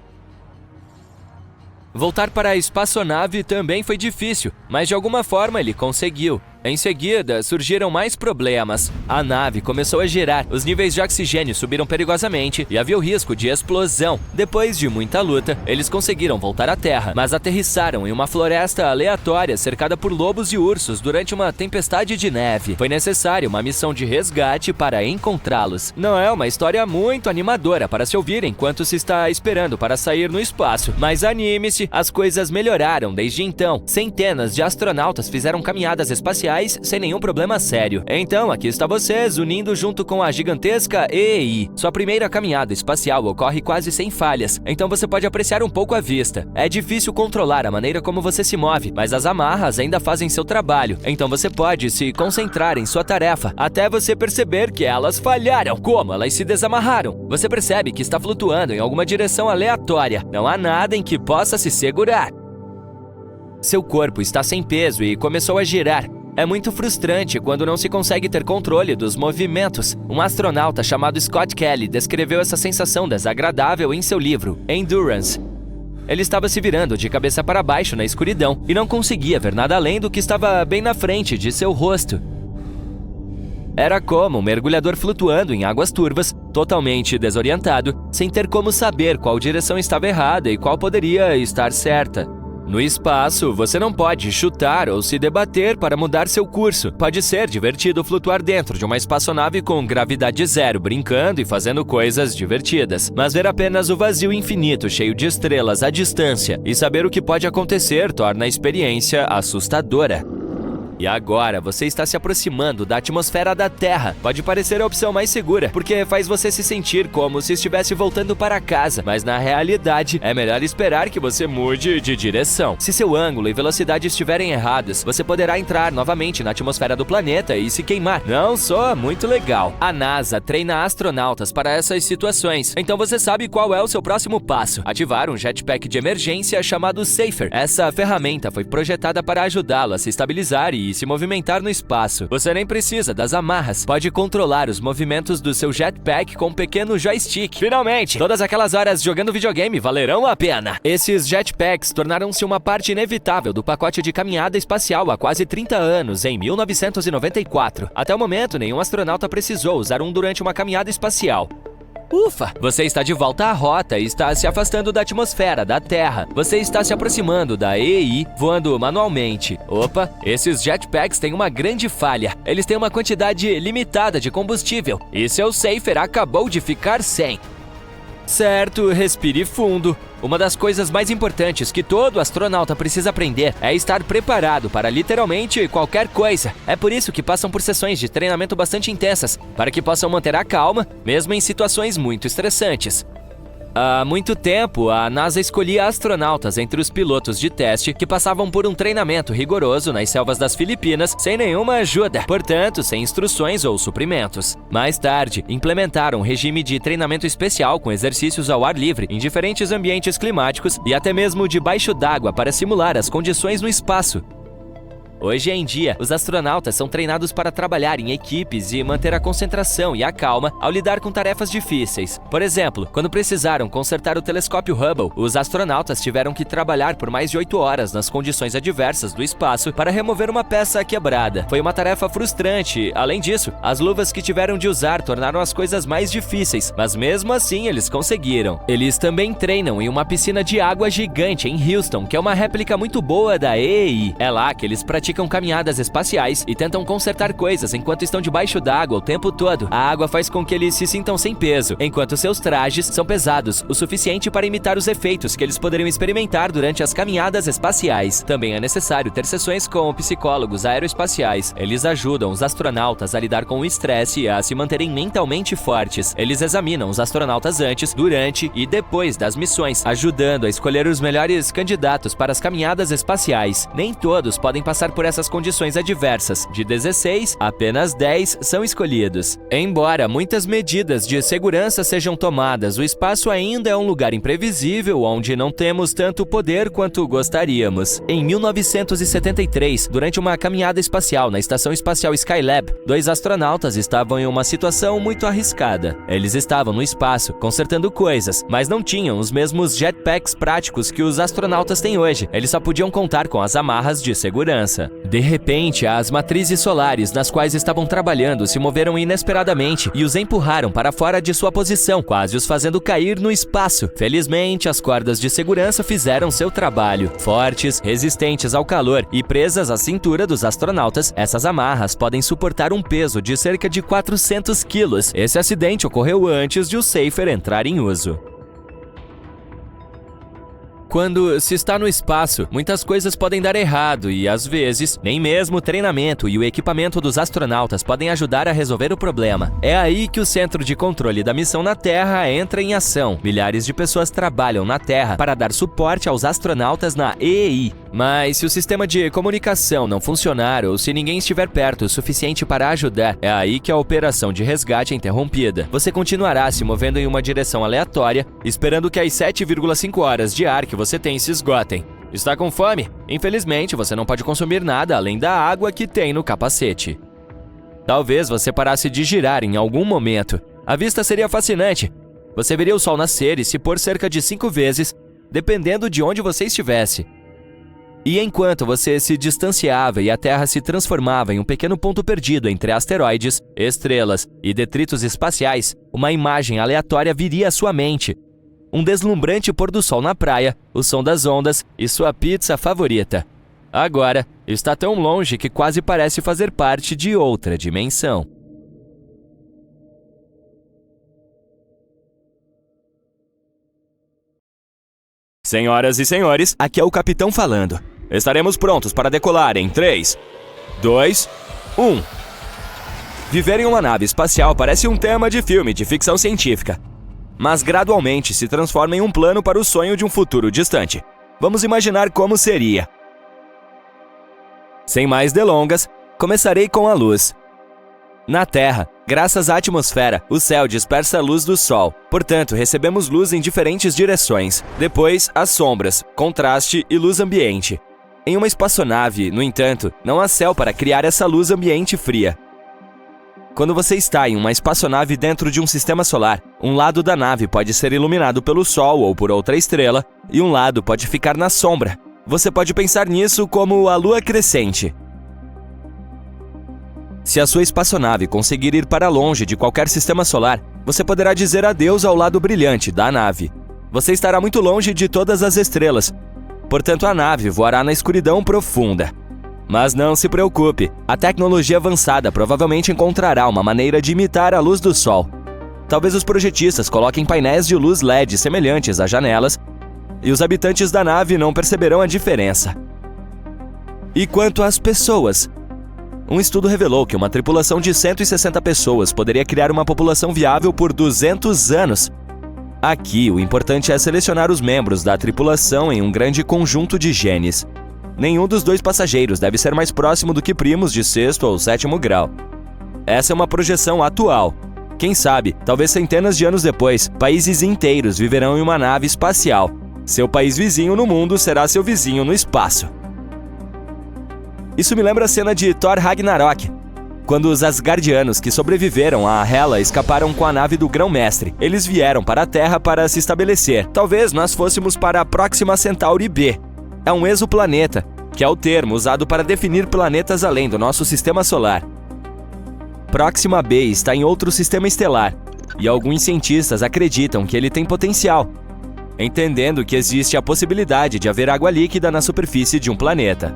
[SPEAKER 3] Voltar para a espaçonave também foi difícil, mas de alguma forma ele conseguiu. Em seguida, surgiram mais problemas. A nave começou a girar, os níveis de oxigênio subiram perigosamente e havia o risco de explosão. Depois de muita luta, eles conseguiram voltar à Terra, mas aterrissaram em uma floresta aleatória cercada por lobos e ursos durante uma tempestade de neve. Foi necessária uma missão de resgate para encontrá-los. Não é uma história muito animadora para se ouvir enquanto se está esperando para sair no espaço, mas anime-se, as coisas melhoraram desde então. Centenas de astronautas fizeram caminhadas espaciais sem nenhum problema sério. Então, aqui está vocês, unindo junto com a gigantesca EEI. Sua primeira caminhada espacial ocorre quase sem falhas, então você pode apreciar um pouco a vista. É difícil controlar a maneira como você se move, mas as amarras ainda fazem seu trabalho, então você pode se concentrar em sua tarefa, até você perceber que elas falharam. Como elas se desamarraram? Você percebe que está flutuando em alguma direção aleatória. Não há nada em que possa se segurar. Seu corpo está sem peso e começou a girar. É muito frustrante quando não se consegue ter controle dos movimentos. Um astronauta chamado Scott Kelly descreveu essa sensação desagradável em seu livro, Endurance. Ele estava se virando de cabeça para baixo na escuridão e não conseguia ver nada além do que estava bem na frente de seu rosto. Era como um mergulhador flutuando em águas turvas, totalmente desorientado, sem ter como saber qual direção estava errada e qual poderia estar certa. No espaço, você não pode chutar ou se debater para mudar seu curso. Pode ser divertido flutuar dentro de uma espaçonave com gravidade zero, brincando e fazendo coisas divertidas. Mas ver apenas o vazio infinito cheio de estrelas à distância e saber o que pode acontecer torna a experiência assustadora. E agora, você está se aproximando da atmosfera da Terra. Pode parecer a opção mais segura, porque faz você se sentir como se estivesse voltando para casa. Mas na realidade, é melhor esperar que você mude de direção. Se seu ângulo e velocidade estiverem errados, você poderá entrar novamente na atmosfera do planeta e se queimar. Não soa muito legal. A NASA treina astronautas para essas situações. Então você sabe qual é o seu próximo passo. Ativar um jetpack de emergência chamado Safer. Essa ferramenta foi projetada para ajudá-lo a se estabilizar e e se movimentar no espaço. Você nem precisa das amarras. Pode controlar os movimentos do seu jetpack com um pequeno joystick. Finalmente, todas aquelas horas jogando videogame valerão a pena. Esses jetpacks tornaram-se uma parte inevitável do pacote de caminhada espacial há quase 30 anos, em 1994. Até o momento, nenhum astronauta precisou usar um durante uma caminhada espacial. Ufa! Você está de volta à rota e está se afastando da atmosfera da Terra. Você está se aproximando da EI, voando manualmente. Opa, esses jetpacks têm uma grande falha. Eles têm uma quantidade limitada de combustível e seu Safer acabou de ficar sem. Certo, respire fundo. Uma das coisas mais importantes que todo astronauta precisa aprender é estar preparado para literalmente qualquer coisa. É por isso que passam por sessões de treinamento bastante intensas, para que possam manter a calma, mesmo em situações muito estressantes. Há muito tempo, a NASA escolhia astronautas entre os pilotos de teste que passavam por um treinamento rigoroso nas selvas das Filipinas sem nenhuma ajuda, portanto, sem instruções ou suprimentos. Mais tarde, implementaram um regime de treinamento especial com exercícios ao ar livre em diferentes ambientes climáticos e até mesmo debaixo d'água para simular as condições no espaço. Hoje em dia, os astronautas são treinados para trabalhar em equipes e manter a concentração e a calma ao lidar com tarefas difíceis. Por exemplo, quando precisaram consertar o telescópio Hubble, os astronautas tiveram que trabalhar por mais de 8 horas nas condições adversas do espaço para remover uma peça quebrada. Foi uma tarefa frustrante. Além disso, as luvas que tiveram de usar tornaram as coisas mais difíceis, mas mesmo assim eles conseguiram. Eles também treinam em uma piscina de água gigante em Houston, que é uma réplica muito boa da EI. É lá que eles praticam caminhadas espaciais e tentam consertar coisas enquanto estão debaixo d'água o tempo todo. A água faz com que eles se sintam sem peso, enquanto seus trajes são pesados o suficiente para imitar os efeitos que eles poderiam experimentar durante as caminhadas espaciais. Também é necessário ter sessões com psicólogos aeroespaciais. Eles ajudam os astronautas a lidar com o estresse e a se manterem mentalmente fortes. Eles examinam os astronautas antes, durante e depois das missões, ajudando a escolher os melhores candidatos para as caminhadas espaciais. Nem todos podem passar por essas condições adversas. De 16, apenas 10 são escolhidos. Embora muitas medidas de segurança sejam tomadas, o espaço ainda é um lugar imprevisível onde não temos tanto poder quanto gostaríamos. Em 1973, durante uma caminhada espacial na Estação Espacial Skylab, 2 astronautas estavam em uma situação muito arriscada. Eles estavam no espaço, consertando coisas, mas não tinham os mesmos jetpacks práticos que os astronautas têm hoje. Eles só podiam contar com as amarras de segurança. De repente, as matrizes solares nas quais estavam trabalhando se moveram inesperadamente e os empurraram para fora de sua posição, quase os fazendo cair no espaço. Felizmente, as cordas de segurança fizeram seu trabalho. Fortes, resistentes ao calor e presas à cintura dos astronautas, essas amarras podem suportar um peso de cerca de 400 quilos. Esse acidente ocorreu antes de o Safer entrar em uso. Quando se está no espaço, muitas coisas podem dar errado e, às vezes, nem mesmo o treinamento e o equipamento dos astronautas podem ajudar a resolver o problema. É aí que o Centro de Controle da Missão na Terra entra em ação. Milhares de pessoas trabalham na Terra para dar suporte aos astronautas na EI. Mas se o sistema de comunicação não funcionar ou se ninguém estiver perto o suficiente para ajudar, é aí que a operação de resgate é interrompida. Você continuará se movendo em uma direção aleatória, esperando que as 7,5 horas de ar que você tem se esgotem. Está com fome? Infelizmente, você não pode consumir nada além da água que tem no capacete. Talvez você parasse de girar em algum momento. A vista seria fascinante. Você veria o sol nascer e se pôr cerca de 5 vezes, dependendo de onde você estivesse. E enquanto você se distanciava e a Terra se transformava em um pequeno ponto perdido entre asteroides, estrelas e detritos espaciais, uma imagem aleatória viria à sua mente. Um deslumbrante pôr do sol na praia, o som das ondas e sua pizza favorita. Agora, está tão longe que quase parece fazer parte de outra dimensão. Senhoras e senhores, aqui é o capitão falando. Estaremos prontos para decolar em 3, 2, 1. Viver em uma nave espacial parece um tema de filme de ficção científica, mas gradualmente se transforma em um plano para o sonho de um futuro distante. Vamos imaginar como seria. Sem mais delongas, começarei com a luz. Na Terra, graças à atmosfera, o céu dispersa a luz do Sol. Portanto, recebemos luz em diferentes direções. Depois, as sombras, contraste e luz ambiente. Em uma espaçonave, no entanto, não há céu para criar essa luz ambiente fria. Quando você está em uma espaçonave dentro de um sistema solar, um lado da nave pode ser iluminado pelo Sol ou por outra estrela, e um lado pode ficar na sombra. Você pode pensar nisso como a lua crescente. Se a sua espaçonave conseguir ir para longe de qualquer sistema solar, você poderá dizer adeus ao lado brilhante da nave. Você estará muito longe de todas as estrelas, portanto a nave voará na escuridão profunda. Mas não se preocupe, a tecnologia avançada provavelmente encontrará uma maneira de imitar a luz do Sol. Talvez os projetistas coloquem painéis de luz LED semelhantes a janelas, e os habitantes da nave não perceberão a diferença. E quanto às pessoas? Um estudo revelou que uma tripulação de 160 pessoas poderia criar uma população viável por 200 anos. Aqui, o importante é selecionar os membros da tripulação em um grande conjunto de genes. Nenhum dos dois passageiros deve ser mais próximo do que primos de 6º ou 7º grau. Essa é uma projeção atual. Quem sabe, talvez centenas de anos depois, países inteiros viverão em uma nave espacial. Seu país vizinho no mundo será seu vizinho no espaço. Isso me lembra a cena de Thor Ragnarok, quando os Asgardianos que sobreviveram a Hela escaparam com a nave do Grão-Mestre. Eles vieram para a Terra para se estabelecer. Talvez nós fôssemos para a Próxima Centauri B. É um exoplaneta, que é o termo usado para definir planetas além do nosso sistema solar. Próxima B está em outro sistema estelar, e alguns cientistas acreditam que ele tem potencial, entendendo que existe a possibilidade de haver água líquida na superfície de um planeta.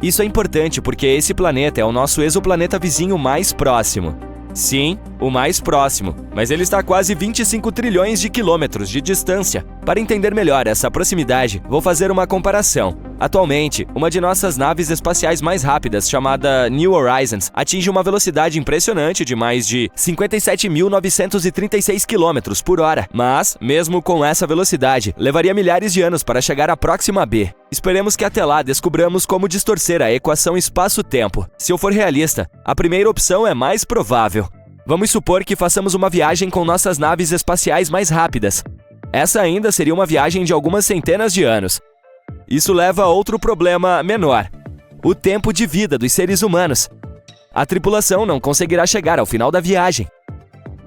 [SPEAKER 3] Isso é importante porque esse planeta é o nosso exoplaneta vizinho mais próximo. Sim, o mais próximo, mas ele está a quase 25 trilhões de quilômetros de distância. Para entender melhor essa proximidade, vou fazer uma comparação. Atualmente, uma de nossas naves espaciais mais rápidas, chamada New Horizons, atinge uma velocidade impressionante de mais de 57.936 km por hora. Mas, mesmo com essa velocidade, levaria milhares de anos para chegar à Próxima B. Esperemos que até lá descubramos como distorcer a equação espaço-tempo. Se eu for realista, a primeira opção é mais provável. Vamos supor que façamos uma viagem com nossas naves espaciais mais rápidas. Essa ainda seria uma viagem de algumas centenas de anos. Isso leva a outro problema menor: o tempo de vida dos seres humanos. A tripulação não conseguirá chegar ao final da viagem.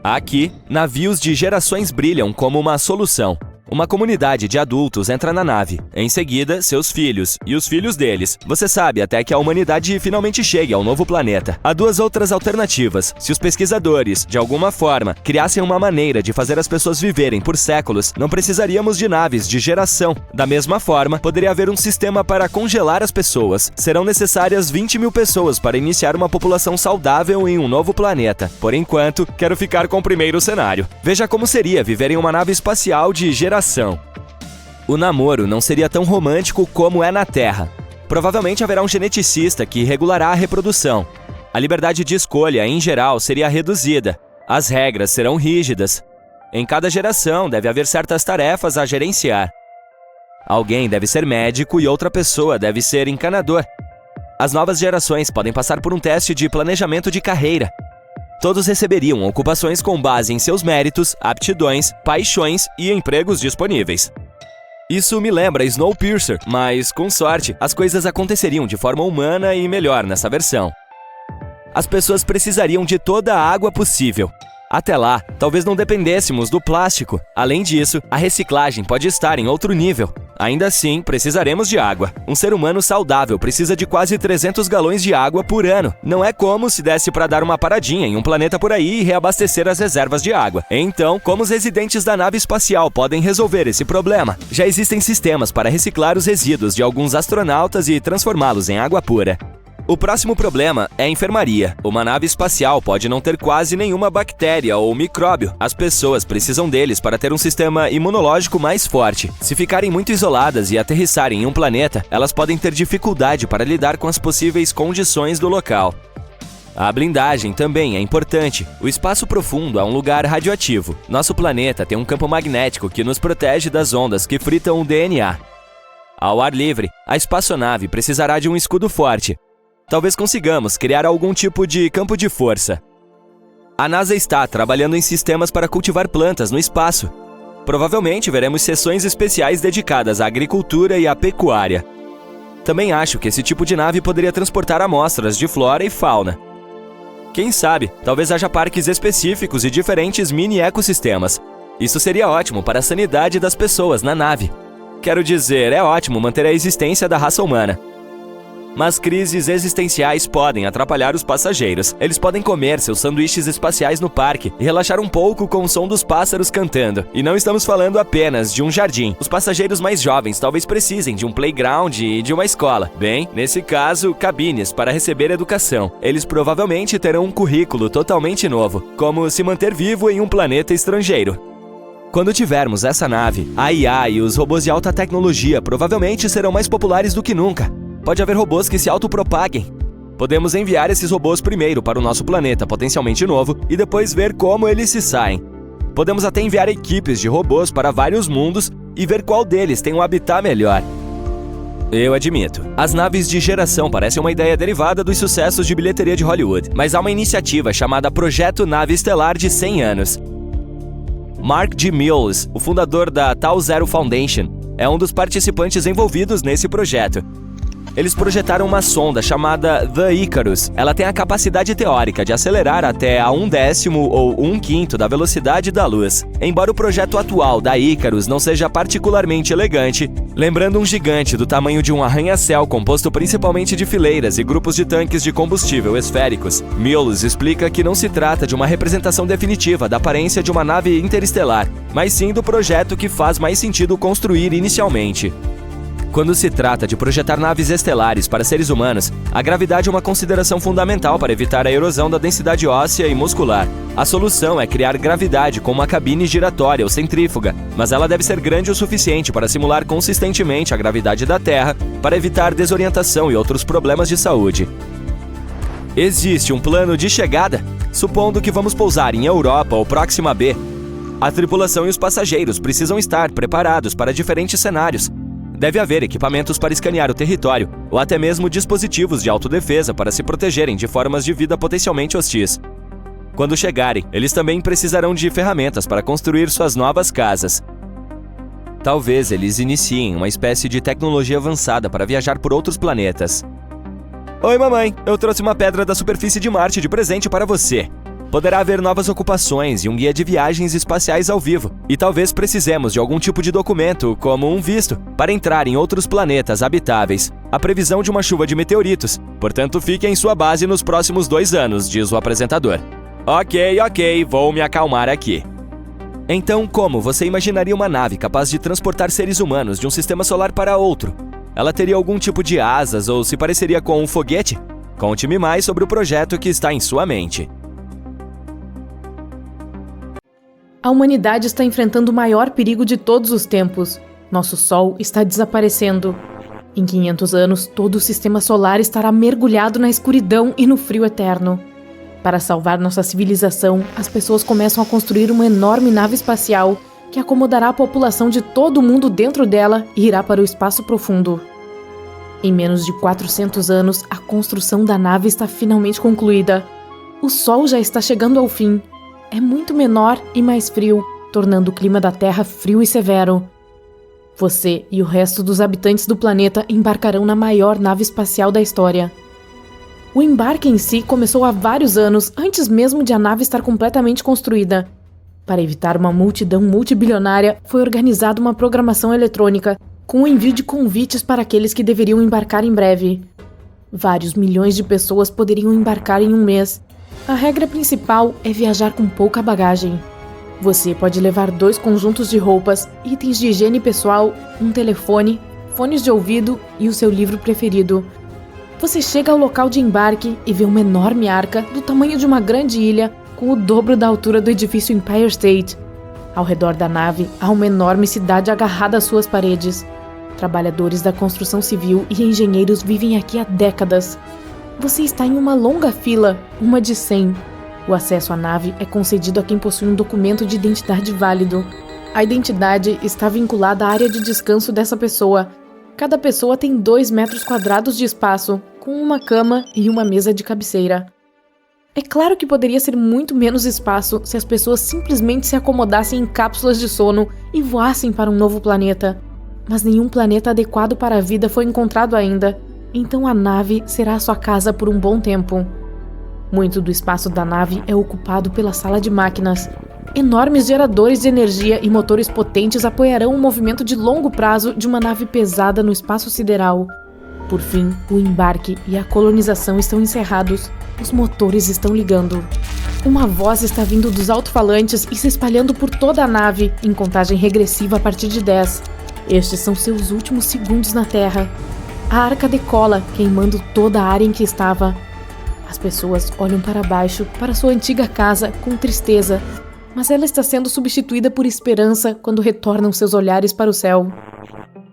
[SPEAKER 3] Aqui, navios de gerações brilham como uma solução. Uma comunidade de adultos entra na nave, em seguida, seus filhos e os filhos deles. Você sabe, até que a humanidade finalmente chegue ao novo planeta. Há duas outras alternativas. Se os pesquisadores, de alguma forma, criassem uma maneira de fazer as pessoas viverem por séculos, não precisaríamos de naves de geração. Da mesma forma, poderia haver um sistema para congelar as pessoas. Serão necessárias 20 mil pessoas para iniciar uma população saudável em um novo planeta. Por enquanto, quero ficar com o primeiro cenário. Veja como seria viver em uma nave espacial de geração. O namoro não seria tão romântico como é na Terra. Provavelmente haverá um geneticista que regulará a reprodução. A liberdade de escolha, em geral, seria reduzida. As regras serão rígidas. Em cada geração, deve haver certas tarefas a gerenciar. Alguém deve ser médico e outra pessoa deve ser encanador. As novas gerações podem passar por um teste de planejamento de carreira. Todos receberiam ocupações com base em seus méritos, aptidões, paixões e empregos disponíveis. Isso me lembra Snowpiercer, mas, com sorte, as coisas aconteceriam de forma humana e melhor nessa versão. As pessoas precisariam de toda a água possível. Até lá, talvez não dependêssemos do plástico. Além disso, a reciclagem pode estar em outro nível. Ainda assim, precisaremos de água. Um ser humano saudável precisa de quase 300 galões de água por ano. Não é como se desse para dar uma paradinha em um planeta por aí e reabastecer as reservas de água. Então, como os residentes da nave espacial podem resolver esse problema? Já existem sistemas para reciclar os resíduos de alguns astronautas e transformá-los em água pura. O próximo problema é a enfermaria. Uma nave espacial pode não ter quase nenhuma bactéria ou micróbio. As pessoas precisam deles para ter um sistema imunológico mais forte. Se ficarem muito isoladas e aterrissarem em um planeta, elas podem ter dificuldade para lidar com as possíveis condições do local. A blindagem também é importante. O espaço profundo é um lugar radioativo. Nosso planeta tem um campo magnético que nos protege das ondas que fritam o DNA. Ao ar livre, a espaçonave precisará de um escudo forte. Talvez consigamos criar algum tipo de campo de força. A NASA está trabalhando em sistemas para cultivar plantas no espaço. Provavelmente veremos seções especiais dedicadas à agricultura e à pecuária. Também acho que esse tipo de nave poderia transportar amostras de flora e fauna. Quem sabe, talvez haja parques específicos e diferentes mini-ecossistemas. Isso seria ótimo para a sanidade das pessoas na nave. Quero dizer, é ótimo manter a existência da raça humana. Mas crises existenciais podem atrapalhar os passageiros. Eles podem comer seus sanduíches espaciais no parque e relaxar um pouco com o som dos pássaros cantando. E não estamos falando apenas de um jardim. Os passageiros mais jovens talvez precisem de um playground e de uma escola. Bem, nesse caso, cabines para receber educação. Eles provavelmente terão um currículo totalmente novo, como se manter vivo em um planeta estrangeiro. Quando tivermos essa nave, a IA e os robôs de alta tecnologia provavelmente serão mais populares do que nunca. Pode haver robôs que se autopropaguem. Podemos enviar esses robôs primeiro para o nosso planeta potencialmente novo e depois ver como eles se saem. Podemos até enviar equipes de robôs para vários mundos e ver qual deles tem um habitat melhor. Eu admito, as naves de geração parecem uma ideia derivada dos sucessos de bilheteria de Hollywood, mas há uma iniciativa chamada Projeto Nave Estelar de 100 anos. Mark G. Mills, o fundador da Tau Zero Foundation, é um dos participantes envolvidos nesse projeto. Eles projetaram uma sonda chamada The Icarus. Ela tem a capacidade teórica de acelerar até a 1/10 ou 1/5 da velocidade da luz. Embora o projeto atual da Icarus não seja particularmente elegante, lembrando um gigante do tamanho de um arranha-céu composto principalmente de fileiras e grupos de tanques de combustível esféricos, Mills explica que não se trata de uma representação definitiva da aparência de uma nave interestelar, mas sim do projeto que faz mais sentido construir inicialmente. Quando se trata de projetar naves estelares para seres humanos, a gravidade é uma consideração fundamental para evitar a erosão da densidade óssea e muscular. A solução é criar gravidade com uma cabine giratória ou centrífuga, mas ela deve ser grande o suficiente para simular consistentemente a gravidade da Terra para evitar desorientação e outros problemas de saúde. Existe um plano de chegada? Supondo que vamos pousar em Europa ou Próxima B. A tripulação e os passageiros precisam estar preparados para diferentes cenários. Deve haver equipamentos para escanear o território, ou até mesmo dispositivos de autodefesa para se protegerem de formas de vida potencialmente hostis. Quando chegarem, eles também precisarão de ferramentas para construir suas novas casas. Talvez eles iniciem uma espécie de tecnologia avançada para viajar por outros planetas. Oi, mamãe! Eu trouxe uma pedra da superfície de Marte de presente para você. Poderá haver novas ocupações e um guia de viagens espaciais ao vivo. E talvez precisemos de algum tipo de documento, como um visto, para entrar em outros planetas habitáveis. A previsão de uma chuva de meteoritos. Portanto, fique em sua base nos próximos 2 anos, diz o apresentador. Ok, vou me acalmar aqui. Então, como você imaginaria uma nave capaz de transportar seres humanos de um sistema solar para outro? Ela teria algum tipo de asas ou se pareceria com um foguete? Conte-me mais sobre o projeto que está em sua mente.
[SPEAKER 2] A humanidade está enfrentando o maior perigo de todos os tempos. Nosso Sol está desaparecendo. Em 500 anos, todo o sistema solar estará mergulhado na escuridão e no frio eterno. Para salvar nossa civilização, as pessoas começam a construir uma enorme nave espacial que acomodará a população de todo o mundo dentro dela e irá para o espaço profundo. Em menos de 400 anos, a construção da nave está finalmente concluída. O Sol já está chegando ao fim. É muito menor e mais frio, tornando o clima da Terra frio e severo. Você e o resto dos habitantes do planeta embarcarão na maior nave espacial da história. O embarque em si começou há vários anos, antes mesmo de a nave estar completamente construída. Para evitar uma multidão multibilionária, foi organizada uma programação eletrônica, com o envio de convites para aqueles que deveriam embarcar em breve. Vários milhões de pessoas poderiam embarcar em um mês. A regra principal é viajar com pouca bagagem. Você pode levar 2 conjuntos de roupas, itens de higiene pessoal, um telefone, fones de ouvido e o seu livro preferido. Você chega ao local de embarque e vê uma enorme arca do tamanho de uma grande ilha, com o dobro da altura do edifício Empire State. Ao redor da nave, há uma enorme cidade agarrada às suas paredes. Trabalhadores da construção civil e engenheiros vivem aqui há décadas. Você está em uma longa fila, uma de 100. O acesso à nave é concedido a quem possui um documento de identidade válido. A identidade está vinculada à área de descanso dessa pessoa. Cada pessoa tem 2 metros quadrados de espaço, com uma cama e uma mesa de cabeceira. É claro que poderia ser muito menos espaço se as pessoas simplesmente se acomodassem em cápsulas de sono e voassem para um novo planeta. mas nenhum planeta adequado para a vida foi encontrado ainda, então a nave será sua casa por um bom tempo. Muito do espaço da nave é ocupado pela sala de máquinas. Enormes geradores de energia e motores potentes apoiarão o movimento de longo prazo de uma nave pesada no espaço sideral. Por fim, o embarque e a colonização estão encerrados. Os motores estão ligando. Uma voz está vindo dos alto-falantes e se espalhando por toda a nave, em contagem regressiva a partir de 10. Estes são seus últimos segundos na Terra. A arca decola, queimando toda a área em que estava. As pessoas olham para baixo, para sua antiga casa, com tristeza, mas ela está sendo substituída por esperança quando retornam seus olhares para o céu.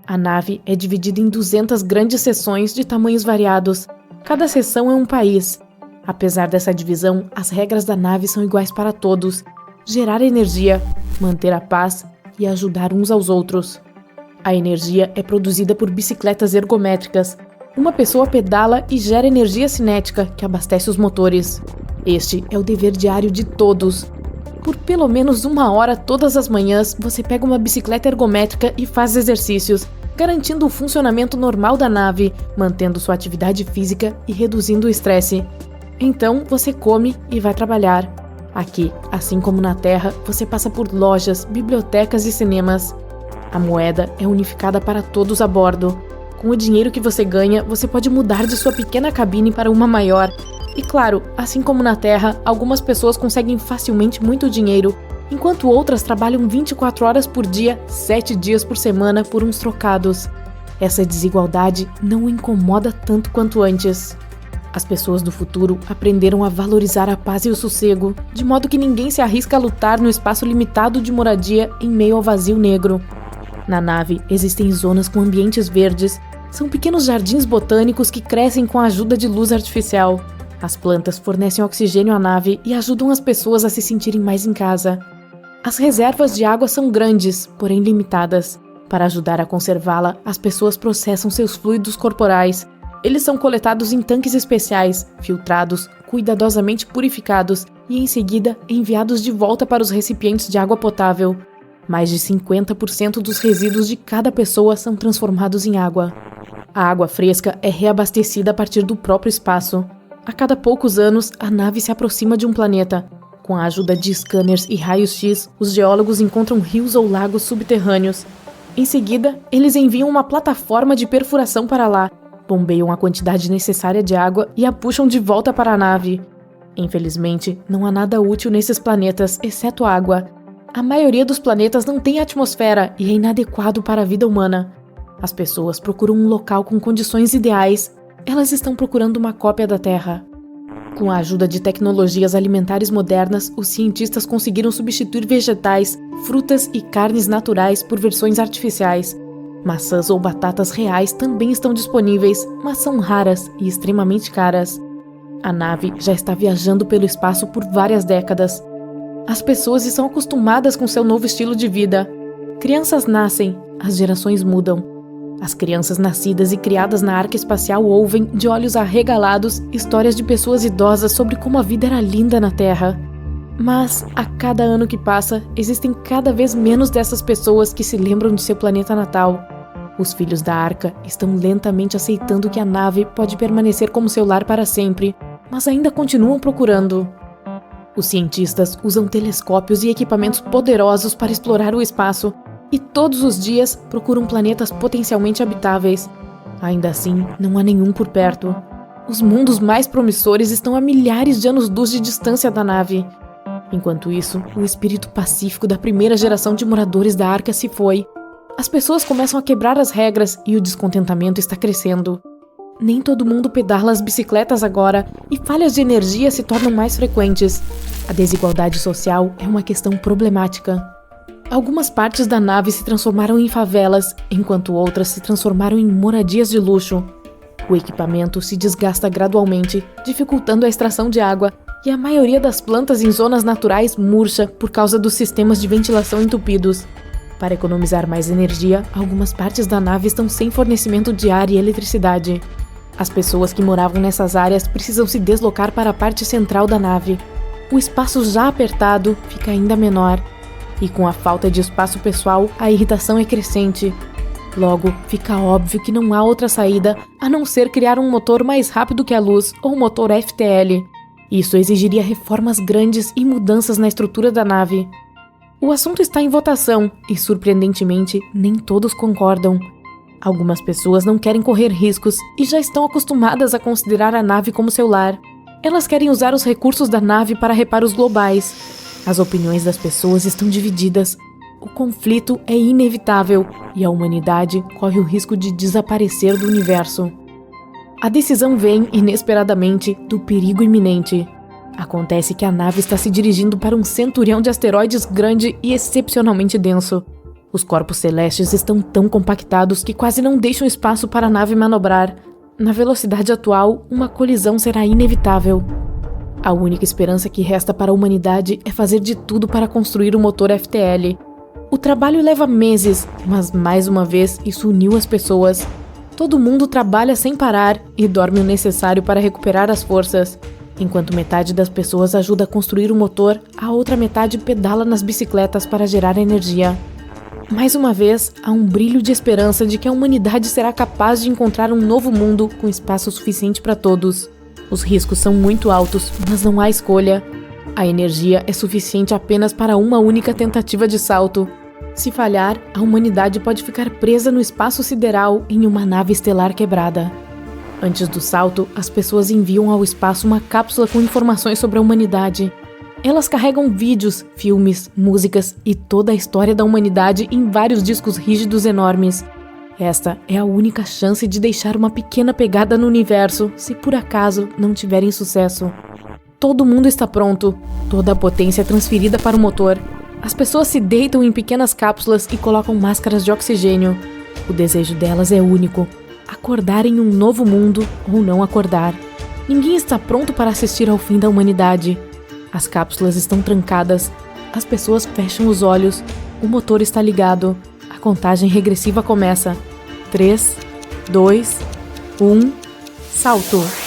[SPEAKER 2] A nave é dividida em 200 grandes seções de tamanhos variados. Cada seção é um país. Apesar dessa divisão, as regras da nave são iguais para todos: gerar energia, manter a paz e ajudar uns aos outros. A energia é produzida por bicicletas ergométricas. Uma pessoa pedala e gera energia cinética que abastece os motores. Este é o dever diário de todos. Por pelo menos 1 hora todas as manhãs, você pega uma bicicleta ergométrica e faz exercícios, garantindo o funcionamento normal da nave, mantendo sua atividade física e reduzindo o estresse. Então, você come e vai trabalhar. Aqui, assim como na Terra, você passa por lojas, bibliotecas e cinemas. A moeda é unificada para todos a bordo. Com o dinheiro que você ganha, você pode mudar de sua pequena cabine para uma maior. E claro, assim como na Terra, algumas pessoas conseguem facilmente muito dinheiro, enquanto outras trabalham 24 horas por dia, 7 dias por semana por uns trocados. Essa desigualdade não o incomoda tanto quanto antes. As pessoas do futuro aprenderam a valorizar a paz e o sossego, de modo que ninguém se arrisca a lutar no espaço limitado de moradia em meio ao vazio negro. Na nave existem zonas com ambientes verdes. São pequenos jardins botânicos que crescem com a ajuda de luz artificial. As plantas fornecem oxigênio à nave e ajudam as pessoas a se sentirem mais em casa. As reservas de água são grandes, porém limitadas. Para ajudar a conservá-la, as pessoas processam seus fluidos corporais. Eles são coletados em tanques especiais, filtrados, cuidadosamente purificados e, em seguida, enviados de volta para os recipientes de água potável. Mais de 50% dos resíduos de cada pessoa são transformados em água. A água fresca é reabastecida a partir do próprio espaço. A cada poucos anos, a nave se aproxima de um planeta. Com a ajuda de scanners e raios-x, os geólogos encontram rios ou lagos subterrâneos. Em seguida, eles enviam uma plataforma de perfuração para lá, bombeiam a quantidade necessária de água e a puxam de volta para a nave. Infelizmente, não há nada útil nesses planetas, exceto água. A maioria dos planetas não tem atmosfera e é inadequado para a vida humana. As pessoas procuram um local com condições ideais. Elas estão procurando uma cópia da Terra. Com a ajuda de tecnologias alimentares modernas, os cientistas conseguiram substituir vegetais, frutas e carnes naturais por versões artificiais. Maçãs ou batatas reais também estão disponíveis, mas são raras e extremamente caras. A nave já está viajando pelo espaço por várias décadas. As pessoas estão acostumadas com seu novo estilo de vida. Crianças nascem, as gerações mudam. As crianças nascidas e criadas na arca espacial ouvem, de olhos arregalados, histórias de pessoas idosas sobre como a vida era linda na Terra. Mas, a cada ano que passa, existem cada vez menos dessas pessoas que se lembram de seu planeta natal. Os filhos da arca estão lentamente aceitando que a nave pode permanecer como seu lar para sempre, mas ainda continuam procurando. Os cientistas usam telescópios e equipamentos poderosos para explorar o espaço e todos os dias procuram planetas potencialmente habitáveis. Ainda assim, não há nenhum por perto. Os mundos mais promissores estão a milhares de anos-luz de distância da nave. Enquanto isso, o espírito pacífico da primeira geração de moradores da Arca se foi. As pessoas começam a quebrar as regras e o descontentamento está crescendo. Nem todo mundo pedala as bicicletas agora e falhas de energia se tornam mais frequentes. A desigualdade social é uma questão problemática. Algumas partes da nave se transformaram em favelas, enquanto outras se transformaram em moradias de luxo. O equipamento se desgasta gradualmente, dificultando a extração de água, e a maioria das plantas em zonas naturais murcha por causa dos sistemas de ventilação entupidos. Para economizar mais energia, algumas partes da nave estão sem fornecimento de ar e eletricidade. As pessoas que moravam nessas áreas precisam se deslocar para a parte central da nave. O espaço já apertado fica ainda menor. E com a falta de espaço pessoal, a irritação é crescente. Logo, fica óbvio que não há outra saída a não ser criar um motor mais rápido que a luz, ou motor FTL. Isso exigiria reformas grandes e mudanças na estrutura da nave. O assunto está em votação e, surpreendentemente, nem todos concordam. Algumas pessoas não querem correr riscos e já estão acostumadas a considerar a nave como seu lar. Elas querem usar os recursos da nave para reparos globais. As opiniões das pessoas estão divididas. O conflito é inevitável e a humanidade corre o risco de desaparecer do universo. A decisão vem, inesperadamente, do perigo iminente. Acontece que a nave está se dirigindo para um centurião de asteroides grande e excepcionalmente denso. Os corpos celestes estão tão compactados que quase não deixam espaço para a nave manobrar. Na velocidade atual, uma colisão será inevitável. A única esperança que resta para a humanidade é fazer de tudo para construir o motor FTL. O trabalho leva meses, mas mais uma vez isso uniu as pessoas. Todo mundo trabalha sem parar e dorme o necessário para recuperar as forças. Enquanto metade das pessoas ajuda a construir o motor, a outra metade pedala nas bicicletas para gerar energia. Mais uma vez, há um brilho de esperança de que a humanidade será capaz de encontrar um novo mundo com espaço suficiente para todos. Os riscos são muito altos, mas não há escolha. A energia é suficiente apenas para uma única tentativa de salto. Se falhar, a humanidade pode ficar presa no espaço sideral em uma nave estelar quebrada. Antes do salto, as pessoas enviam ao espaço uma cápsula com informações sobre a humanidade. Elas carregam vídeos, filmes, músicas e toda a história da humanidade em vários discos rígidos enormes. Esta é a única chance de deixar uma pequena pegada no universo, se por acaso não tiverem sucesso. Todo mundo está pronto, toda a potência é transferida para o motor. As pessoas se deitam em pequenas cápsulas e colocam máscaras de oxigênio. O desejo delas é único: acordar em um novo mundo ou não acordar. Ninguém está pronto para assistir ao fim da humanidade. As cápsulas estão trancadas, as pessoas fecham os olhos, o motor está ligado, a contagem regressiva começa. 3, 2, 1, salto!